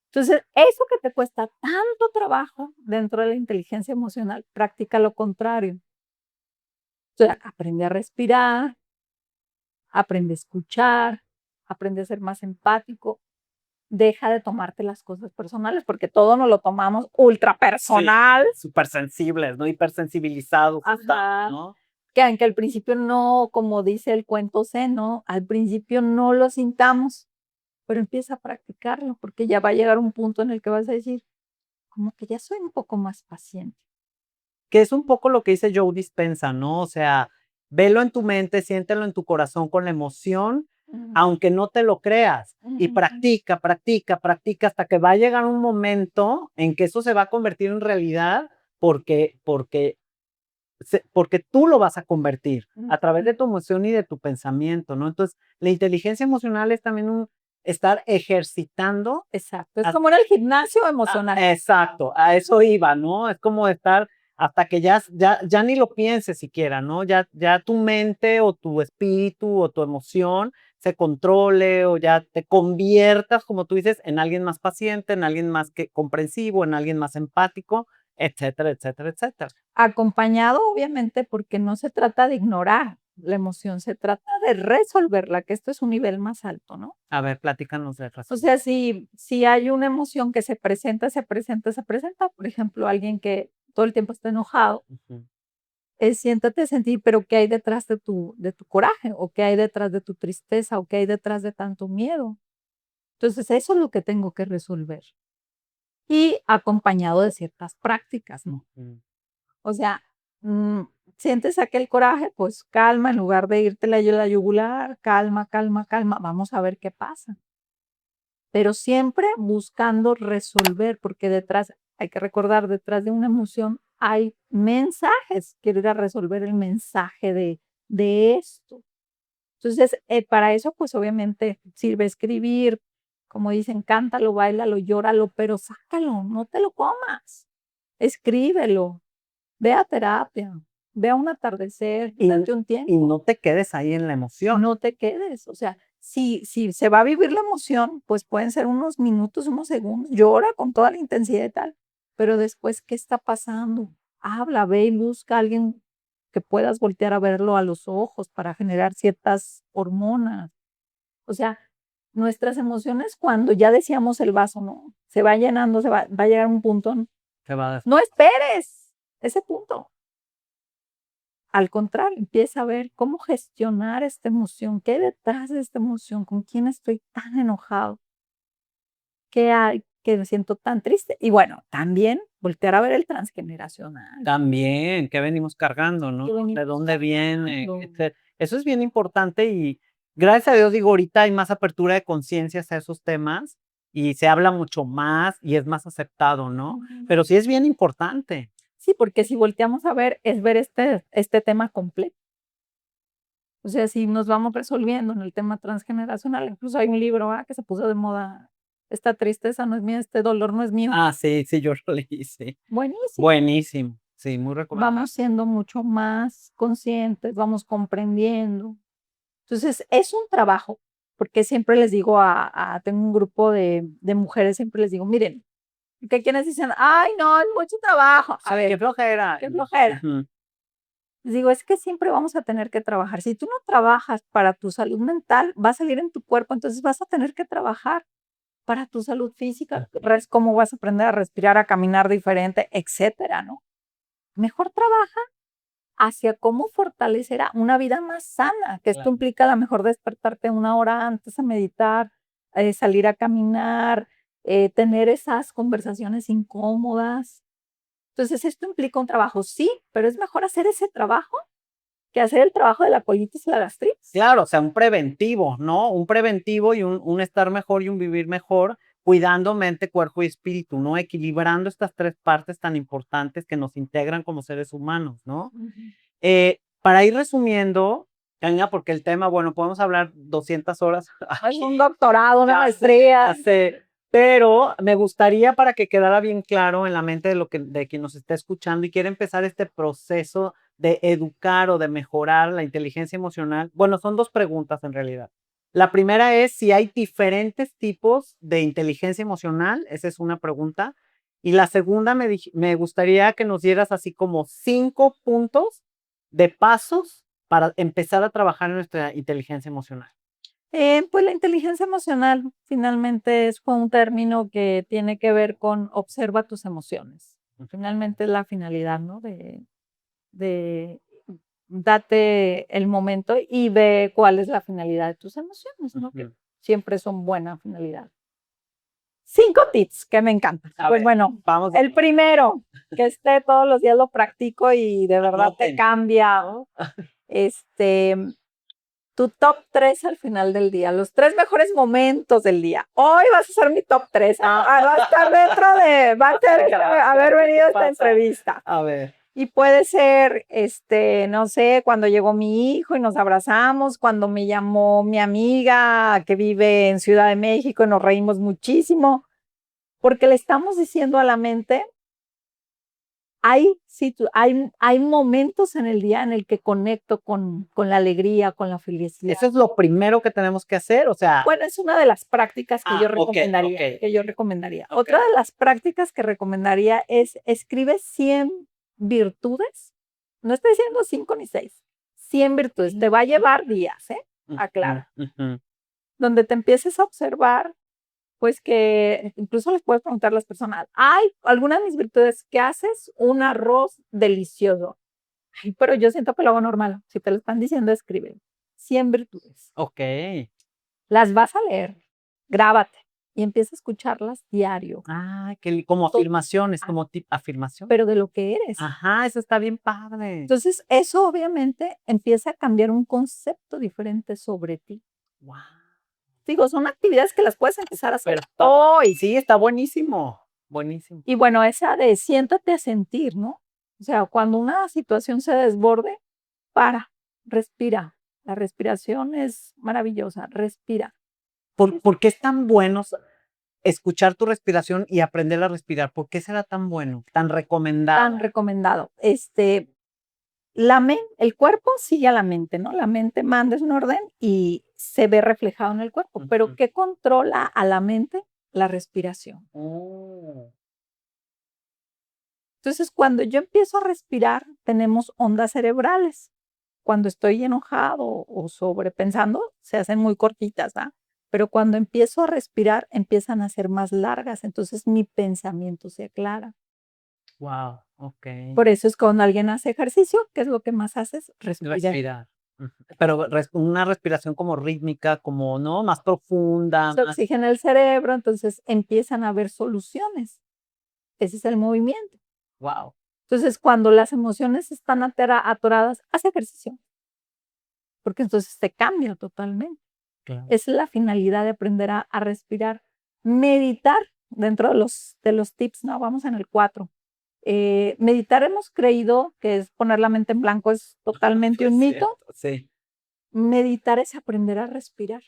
Entonces, eso que te cuesta tanto trabajo dentro de la inteligencia emocional, practica lo contrario. O sea, aprende a respirar, aprende a escuchar, aprende a ser más empático, deja de tomarte las cosas personales, porque todo nos lo tomamos ultra personal. Sí, súper sensibles, ¿no? Hipersensibilizados. Ajá. ¿No? Que aunque al principio no, como dice el cuento zen, ¿no? Al principio no lo sintamos, pero empieza a practicarlo, porque ya va a llegar un punto en el que vas a decir, como que ya soy un poco más paciente. Que es un poco lo que dice Joe Dispenza, ¿no? O sea, velo en tu mente, siéntelo en tu corazón con la emoción aunque no te lo creas. Y practica, practica, practica hasta que va a llegar un momento en que eso se va a convertir en realidad porque tú lo vas a convertir a través de tu emoción y de tu pensamiento, ¿no? Entonces, la inteligencia emocional es también estar ejercitando. Exacto, es como en el gimnasio emocional. Exacto, a eso iba, ¿no? Es como estar hasta que ya ni lo pienses siquiera, ¿no? Ya tu mente o tu espíritu o tu emoción se controle o ya te conviertas, como tú dices, en alguien más paciente, en alguien más comprensivo, en alguien más empático, etcétera, etcétera, etcétera. Acompañado, obviamente, porque no se trata de ignorar la emoción, se trata de resolverla, que esto es un nivel más alto, ¿no? A ver, platícanos de O razón. sea, si hay una emoción que se presenta, por ejemplo, alguien que todo el tiempo está enojado, siéntate a sentir, pero ¿qué hay detrás de tu coraje? ¿O qué hay detrás de tu tristeza? ¿O qué hay detrás de tanto miedo? Entonces, eso es lo que tengo que resolver. Y acompañado de ciertas prácticas, ¿no? O sea, sientes aquel coraje, pues calma, en lugar de irte la yugular, calma, calma, calma, vamos a ver qué pasa. Pero siempre buscando resolver, porque detrás, hay que recordar, detrás de una emoción hay mensajes. Quiero ir a resolver el mensaje de esto. Entonces, para eso, pues obviamente sirve escribir, como dicen, cántalo, báilalo, llóralo, pero sácalo, no te lo comas. Escríbelo, ve a terapia, ve a un atardecer, date un tiempo. Y no te quedes ahí en la emoción. No te quedes, o sea, si se va a vivir la emoción, pues pueden ser unos minutos, unos segundos, llora con toda la intensidad y tal, pero después, ¿qué está pasando? Habla, ve y busca a alguien que puedas voltear a verlo a los ojos para generar ciertas hormonas. O sea, nuestras emociones, cuando ya decíamos el vaso, ¿no? Se va llenando, va a llegar un punto, no esperes ese punto. Al contrario, empieza a ver cómo gestionar esta emoción, qué hay detrás de esta emoción, con quién estoy tan enojado, qué hay que me siento tan triste. Y bueno, también voltear a ver el transgeneracional. También, ¿qué venimos cargando, no? ¿De dónde viene? Eso es bien importante y gracias a Dios, digo, ahorita hay más apertura de conciencias a esos temas y se habla mucho más y es más aceptado, ¿no? Pero sí es bien importante. Sí, porque si volteamos a ver, es ver este tema completo. O sea, si nos vamos resolviendo en el tema transgeneracional, incluso hay un libro que se puso de moda, esta tristeza no es mía, este dolor no es mío. Ah, sí, yo lo leí, sí. Buenísimo. Buenísimo, sí, muy recomendable. Vamos siendo mucho más conscientes, vamos comprendiendo. Entonces, es un trabajo, porque siempre les digo tengo un grupo de mujeres, siempre les digo, miren, que quienes dicen, ay, no, es mucho trabajo. A ver, qué flojera. qué flojera. Les digo, es que siempre vamos a tener que trabajar. Si tú no trabajas para tu salud mental, va a salir en tu cuerpo, entonces vas a tener que trabajar para tu salud física, cómo vas a aprender a respirar, a caminar diferente, etcétera, ¿no? Mejor trabaja hacia cómo fortalecer una vida más sana, que esto implica a lo mejor despertarte 1 hora antes a meditar, salir a caminar, tener esas conversaciones incómodas. Entonces, esto implica un trabajo, sí, pero es mejor hacer ese trabajo que hacer el trabajo de la colitis y la gastritis. Claro, o sea, un preventivo, ¿no? Un preventivo y un estar mejor y un vivir mejor, cuidando mente, cuerpo y espíritu, ¿no? Equilibrando estas 3 partes tan importantes que nos integran como seres humanos, ¿no? Para ir resumiendo, Karina, porque el tema, bueno, podemos hablar 200 horas. Es un doctorado, una maestría. Pero me gustaría para que quedara bien claro en la mente de quien nos está escuchando y quiere empezar este proceso de educar o de mejorar la inteligencia emocional. Bueno, son 2 preguntas en realidad. La primera es si hay diferentes tipos de inteligencia emocional, esa es una pregunta. Y la segunda me gustaría que nos dieras así como 5 puntos de pasos para empezar a trabajar en nuestra inteligencia emocional. Pues la inteligencia emocional finalmente es un término que tiene que ver con observa tus emociones. Finalmente es la finalidad, ¿no? De date el momento y ve cuál es la finalidad de tus emociones, ¿no? Que siempre son buena finalidad. 5 tips que me encantan. Pues bueno, vamos. El primero, que todos los días lo practico y de verdad te cambia, ¿no? tu top 3 al final del día, los 3 mejores momentos del día. Hoy vas a ser mi top 3. Va a estar va a ser haber venido a esta entrevista. A ver. Y puede ser, no sé, cuando llegó mi hijo y nos abrazamos, cuando me llamó mi amiga que vive en Ciudad de México y nos reímos muchísimo, porque le estamos diciendo a la mente, hay momentos en el día en el que conecto con la alegría, con la felicidad. Eso es lo primero que tenemos que hacer, o sea. Bueno, es una de las prácticas que yo recomendaría. Okay. Que yo recomendaría. Okay. Otra de las prácticas que recomendaría es escribe 100 virtudes. No estoy diciendo 5 ni 6. 100 virtudes. Te va a llevar días, aclara. Donde te empieces a observar, pues que incluso les puedes preguntar a las personas, ¿hay alguna de mis virtudes? ¿Qué haces? Un arroz delicioso. Ay, pero yo siento que lo hago normal. Si te lo están diciendo, escribe 100 virtudes. Ok. Las vas a leer, grábate y empieza a escucharlas diario. Ah, como afirmaciones, como afirmación. Pero de lo que eres. Ajá, eso está bien padre. Entonces, eso obviamente empieza a cambiar un concepto diferente sobre ti. Wow. Digo, son actividades que las puedes empezar a hacer hoy. Sí, está buenísimo. Buenísimo. Y bueno, esa de siéntate a sentir, ¿no? O sea, cuando una situación se desborde, respira. La respiración es maravillosa, respira. ¿Por qué es tan bueno escuchar tu respiración y aprender a respirar? ¿Por qué será tan bueno, tan recomendado? Tan recomendado. El cuerpo sigue a la mente, ¿no? La mente manda un orden y se ve reflejado en el cuerpo. Pero ¿qué controla a la mente? La respiración. Entonces, cuando yo empiezo a respirar, tenemos ondas cerebrales. Cuando estoy enojado o sobrepensando, se hacen muy cortitas, ¿ah? Pero cuando empiezo a respirar, empiezan a ser más largas. Entonces, mi pensamiento se aclara. Wow, ok. Por eso es cuando alguien hace ejercicio, ¿qué es lo que más haces? Respirar. Pero una respiración como rítmica, como, ¿no? Más profunda. Se oxigena el cerebro, entonces empiezan a haber soluciones. Ese es el movimiento. Wow. Entonces, cuando las emociones están atoradas, haz ejercicio. Porque entonces te cambia totalmente. Claro. Esa es la finalidad de aprender a respirar. Meditar, dentro de los tips, ¿no? Vamos en el 4. Meditar hemos creído que es poner la mente en blanco, es totalmente un mito. Sí. Meditar es aprender a respirar.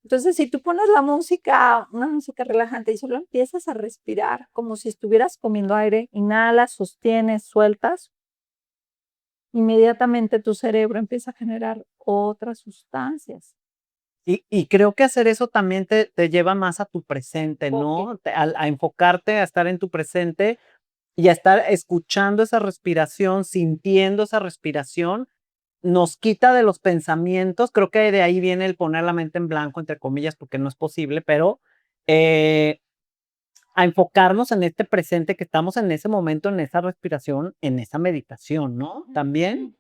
Entonces, si tú pones una música relajante y solo empiezas a respirar como si estuvieras comiendo aire, inhalas, sostienes, sueltas, inmediatamente tu cerebro empieza a generar otras sustancias. Y creo que hacer eso también te lleva más a tu presente, ¿no? A enfocarte, a estar en tu presente y a estar escuchando esa respiración, sintiendo esa respiración, nos quita de los pensamientos. Creo que de ahí viene el poner la mente en blanco, entre comillas, porque no es posible, pero a enfocarnos en este presente, que estamos en ese momento, en esa respiración, en esa meditación, ¿no? También.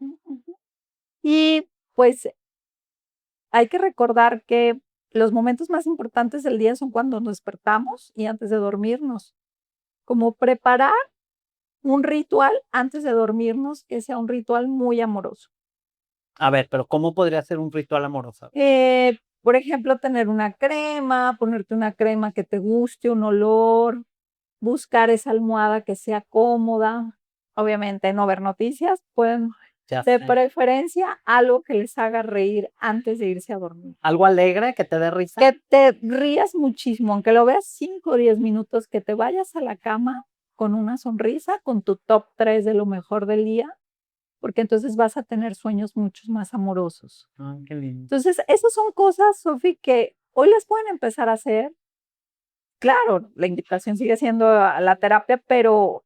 Y pues hay que recordar que los momentos más importantes del día son cuando nos despertamos y antes de dormirnos. Como preparar un ritual antes de dormirnos que sea un ritual muy amoroso. A ver, pero ¿cómo podría ser un ritual amoroso? Por ejemplo, tener una crema, ponerte una crema que te guste, un olor, buscar esa almohada que sea cómoda. Obviamente no ver noticias, pueden de preferencia algo que les haga reír antes de irse a dormir. Algo alegre, que te dé risa. Que te rías muchísimo, aunque lo veas 5 o 10 minutos, que te vayas a la cama con una sonrisa, con tu top 3 de lo mejor del día, porque entonces vas a tener sueños mucho más amorosos. Ay, qué lindo. Entonces, esas son cosas, Sofi, que hoy las pueden empezar a hacer. Claro, la invitación sigue siendo a la terapia, pero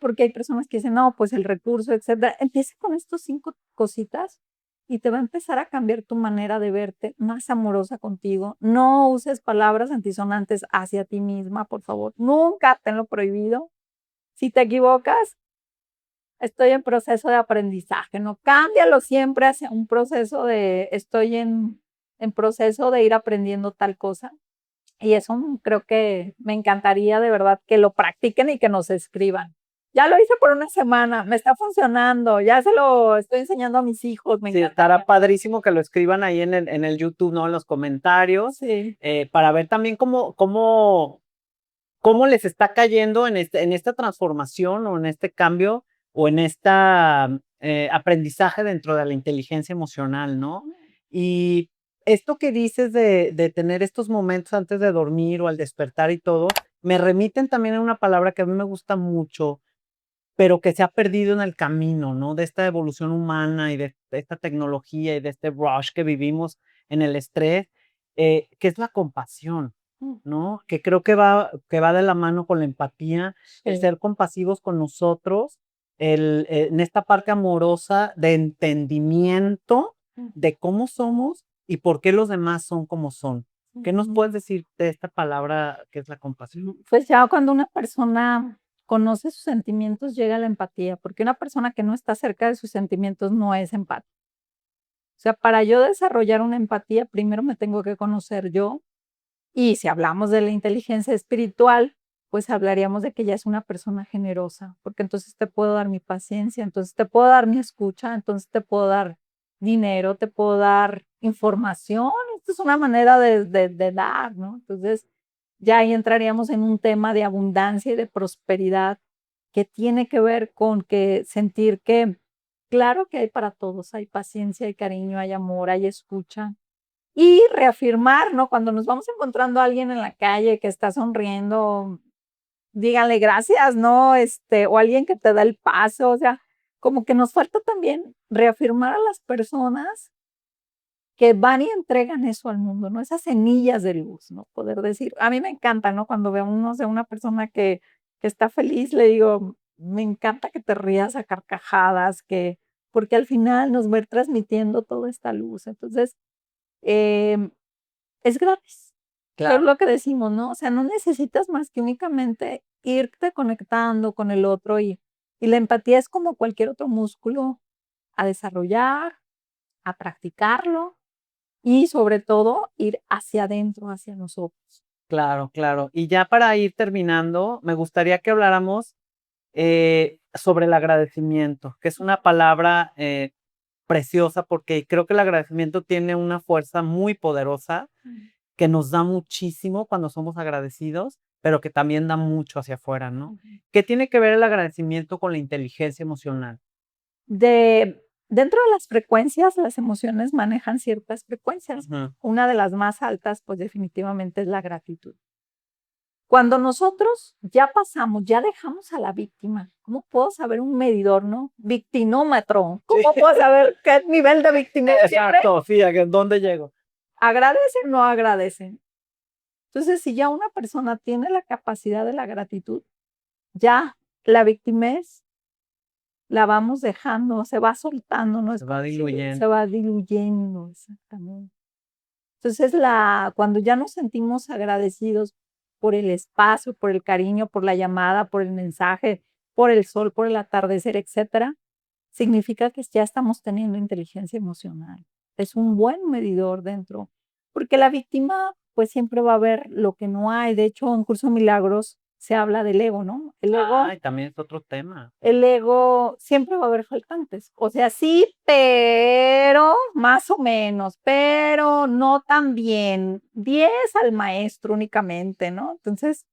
porque hay personas que dicen, no, pues el recurso, etcétera. Empieza con estos 5 cositas y te va a empezar a cambiar tu manera de verte más amorosa contigo. No uses palabras antisonantes hacia ti misma, por favor. Nunca tenlo prohibido. Si te equivocas, estoy en proceso de aprendizaje, no, cámbialo siempre hacia un proceso estoy en proceso de ir aprendiendo tal cosa. Y eso creo que me encantaría de verdad que lo practiquen y que nos escriban. ya lo hice por una semana, me está funcionando, ya se lo estoy enseñando a mis hijos. Sí, estará padrísimo que lo escriban ahí en el YouTube, ¿no? En los comentarios, Sí. para ver también cómo les está cayendo en esta transformación o en este cambio o en esta aprendizaje dentro de la inteligencia emocional, ¿no? Y esto que dices de tener estos momentos antes de dormir o al despertar y todo, me remiten también a una palabra que a mí me gusta mucho, pero que se ha perdido en el camino, ¿no? De esta evolución humana y de esta tecnología y de este rush que vivimos en el estrés, que es la compasión, ¿no? Que creo que va de la mano con la empatía, el Sí. ser compasivos con nosotros, en esta parte amorosa de entendimiento de cómo somos y por qué los demás son como son. ¿Qué nos puedes decir de esta palabra que es la compasión? Pues ya cuando una persona conoce sus sentimientos, llega la empatía, porque una persona que no está cerca de sus sentimientos no es empática. O sea, para yo desarrollar una empatía, primero me tengo que conocer yo. Y si hablamos de la inteligencia espiritual, pues hablaríamos de que ella es una persona generosa, porque entonces te puedo dar mi paciencia, entonces te puedo dar mi escucha, entonces te puedo dar dinero, te puedo dar información. Esto es una manera de dar, ¿no? Entonces, ya ahí entraríamos en un tema de abundancia y de prosperidad que tiene que ver con que sentir que, claro que hay para todos, hay paciencia, hay cariño, hay amor, hay escucha. Y reafirmar, ¿no? Cuando nos vamos encontrando a alguien en la calle que está sonriendo, díganle gracias, ¿no? O alguien que te da el paso, o sea, como que nos falta también reafirmar a las personas que van y entregan eso al mundo, ¿no? Esas semillas de luz, ¿no? Poder decir, a mí me encanta, ¿no? Cuando veo uno de una persona que está feliz, le digo, me encanta que te rías a carcajadas, porque al final nos va a ir transmitiendo toda esta luz. Entonces, em, es gratis. Claro. Es lo que decimos, ¿no? O sea, no necesitas más que únicamente irte conectando con el otro y la empatía es como cualquier otro músculo a desarrollar, a practicarlo y sobre todo ir hacia adentro, hacia nosotros. Claro, claro. Y ya para ir terminando, me gustaría que habláramos sobre el agradecimiento, que es una palabra preciosa porque creo que el agradecimiento tiene una fuerza muy poderosa que nos da muchísimo cuando somos agradecidos, pero que también da mucho hacia afuera, ¿no? ¿Qué tiene que ver el agradecimiento con la inteligencia emocional? Dentro de las frecuencias, las emociones manejan ciertas frecuencias. Ujú. Una de las más altas, pues definitivamente es la gratitud. Cuando nosotros ya pasamos, ya dejamos a la víctima, ¿cómo puedo saber un medidor, no? Victinómetro. ¿Cómo puedo saber qué nivel de victimismo? Exacto, sí, ¿a dónde llego? ¿Agradecen o no agradecen? Entonces, si ya una persona tiene la capacidad de la gratitud, ya la victimez la vamos dejando, se va soltando, ¿no? Se va diluyendo. Se va diluyendo, exactamente. Entonces, cuando ya nos sentimos agradecidos por el espacio, por el cariño, por la llamada, por el mensaje, por el sol, por el atardecer, etcétera, significa que ya estamos teniendo inteligencia emocional. Es un buen medidor dentro, porque la víctima, pues siempre va a ver lo que no hay. De hecho, en Curso de Milagros se habla del ego, ¿no? Ay, también es otro tema. El ego siempre va a haber faltantes. O sea, sí, pero más o menos, pero no tan bien. 10 al maestro únicamente, ¿no? Entonces,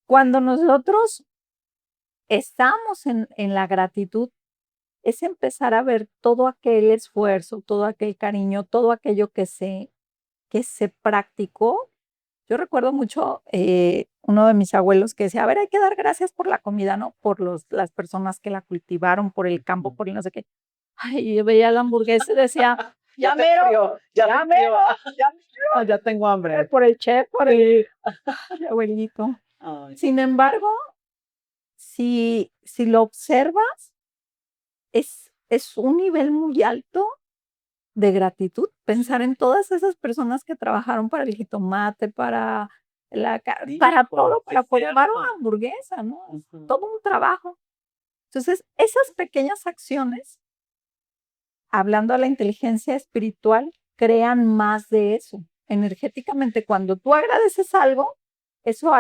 cuando nosotros estamos en la gratitud, es empezar a ver todo aquel esfuerzo, todo aquel cariño, todo aquello que se practicó. Yo recuerdo mucho uno de mis abuelos que decía, a ver, hay que dar gracias por la comida, ¿no? Por las personas que la cultivaron, por el campo, por el no sé qué. Ay, yo veía la hamburguesa y decía, ya mero, ya mero, Ya tengo hambre. por el chef, por el abuelito. Ay. Sin embargo, si lo observas, es un nivel muy alto de gratitud, pensar en todas esas personas que trabajaron para el jitomate, para para todo, para formar una hamburguesa, ¿no? Todo un trabajo. Entonces, esas pequeñas acciones, hablando de la inteligencia espiritual, crean más de eso. Energéticamente, cuando tú agradeces algo, eso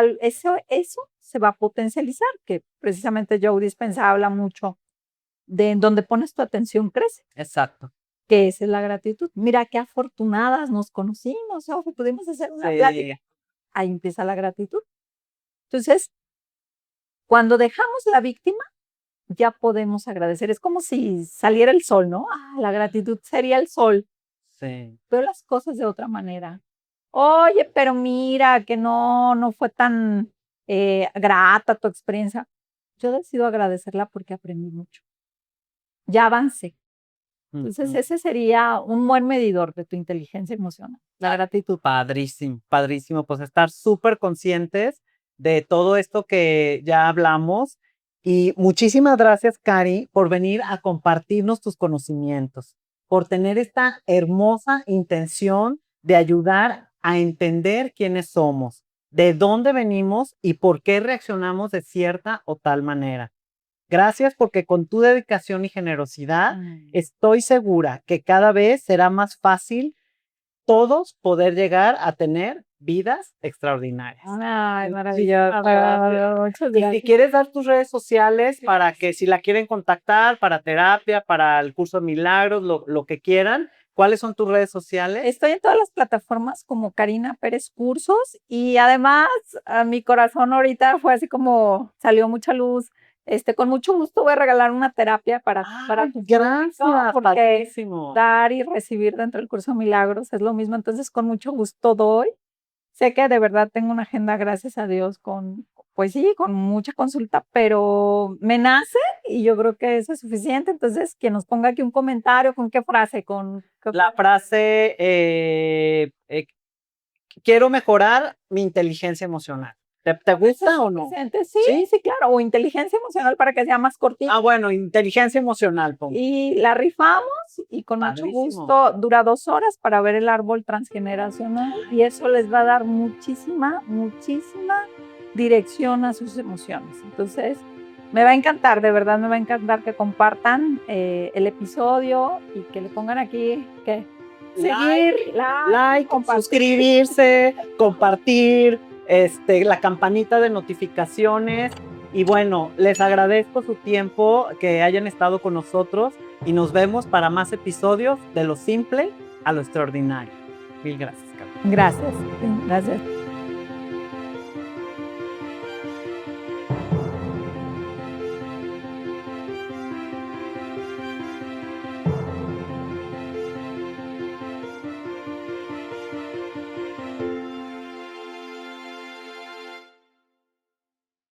se va a potencializar, que precisamente Joe Dispenza habla mucho de en donde pones tu atención crece, Exacto. que esa es la gratitud. Mira qué afortunadas nos conocimos, Sofi, pudimos hacer una plática. Ahí empieza la gratitud. Entonces, cuando dejamos la víctima, ya podemos agradecer. Es como si saliera el sol, ¿no? La gratitud sería el sol. Sí. Veo las cosas de otra manera. Oye, pero mira que no fue tan grata tu experiencia. Yo decido agradecerla porque aprendí mucho. Ya avancé. Entonces, ese sería un buen medidor de tu inteligencia emocional, la gratitud. Padrísimo, padrísimo. Pues estar súper conscientes de todo esto que ya hablamos. Y muchísimas gracias, Cari, por venir a compartirnos tus conocimientos, por tener esta hermosa intención de ayudar a entender quiénes somos, de dónde venimos y por qué reaccionamos de cierta o tal manera. Gracias porque con tu dedicación y generosidad estoy segura que cada vez será más fácil todos poder llegar a tener vidas extraordinarias. Ay, maravilloso. Y si quieres dar tus redes sociales para que si la quieren contactar para terapia, para el curso de milagros, lo que quieran, ¿cuáles son tus redes sociales? Estoy en todas las plataformas como Karina Pérez Cursos y además a mi corazón ahorita fue así como salió mucha luz. Con mucho gusto voy a regalar una terapia para tu gracias, porque padrísimo. dar y recibir dentro del curso de milagros es lo mismo, entonces con mucho gusto doy. Sé que de verdad tengo una agenda, gracias a Dios, pues sí, con mucha consulta, pero me nace y yo creo que eso es suficiente. Entonces, quien nos ponga aquí un comentario, ¿con qué frase? La frase, quiero mejorar mi inteligencia emocional. ¿Te gusta o no? Sí, claro. O inteligencia emocional para que sea más cortita. Bueno, inteligencia emocional. Pongo. Y la rifamos y con mucho gusto dura 2 horas para ver el árbol transgeneracional y eso les va a dar muchísima dirección a sus emociones. Entonces, me va a encantar, de verdad me va a encantar que compartan el episodio y que le pongan aquí que seguir, like, suscribirse, compartir, la campanita de notificaciones. Y bueno, les agradezco su tiempo, que hayan estado con nosotros y nos vemos para más episodios de lo simple a lo extraordinario. Mil gracias, Carmen. Gracias.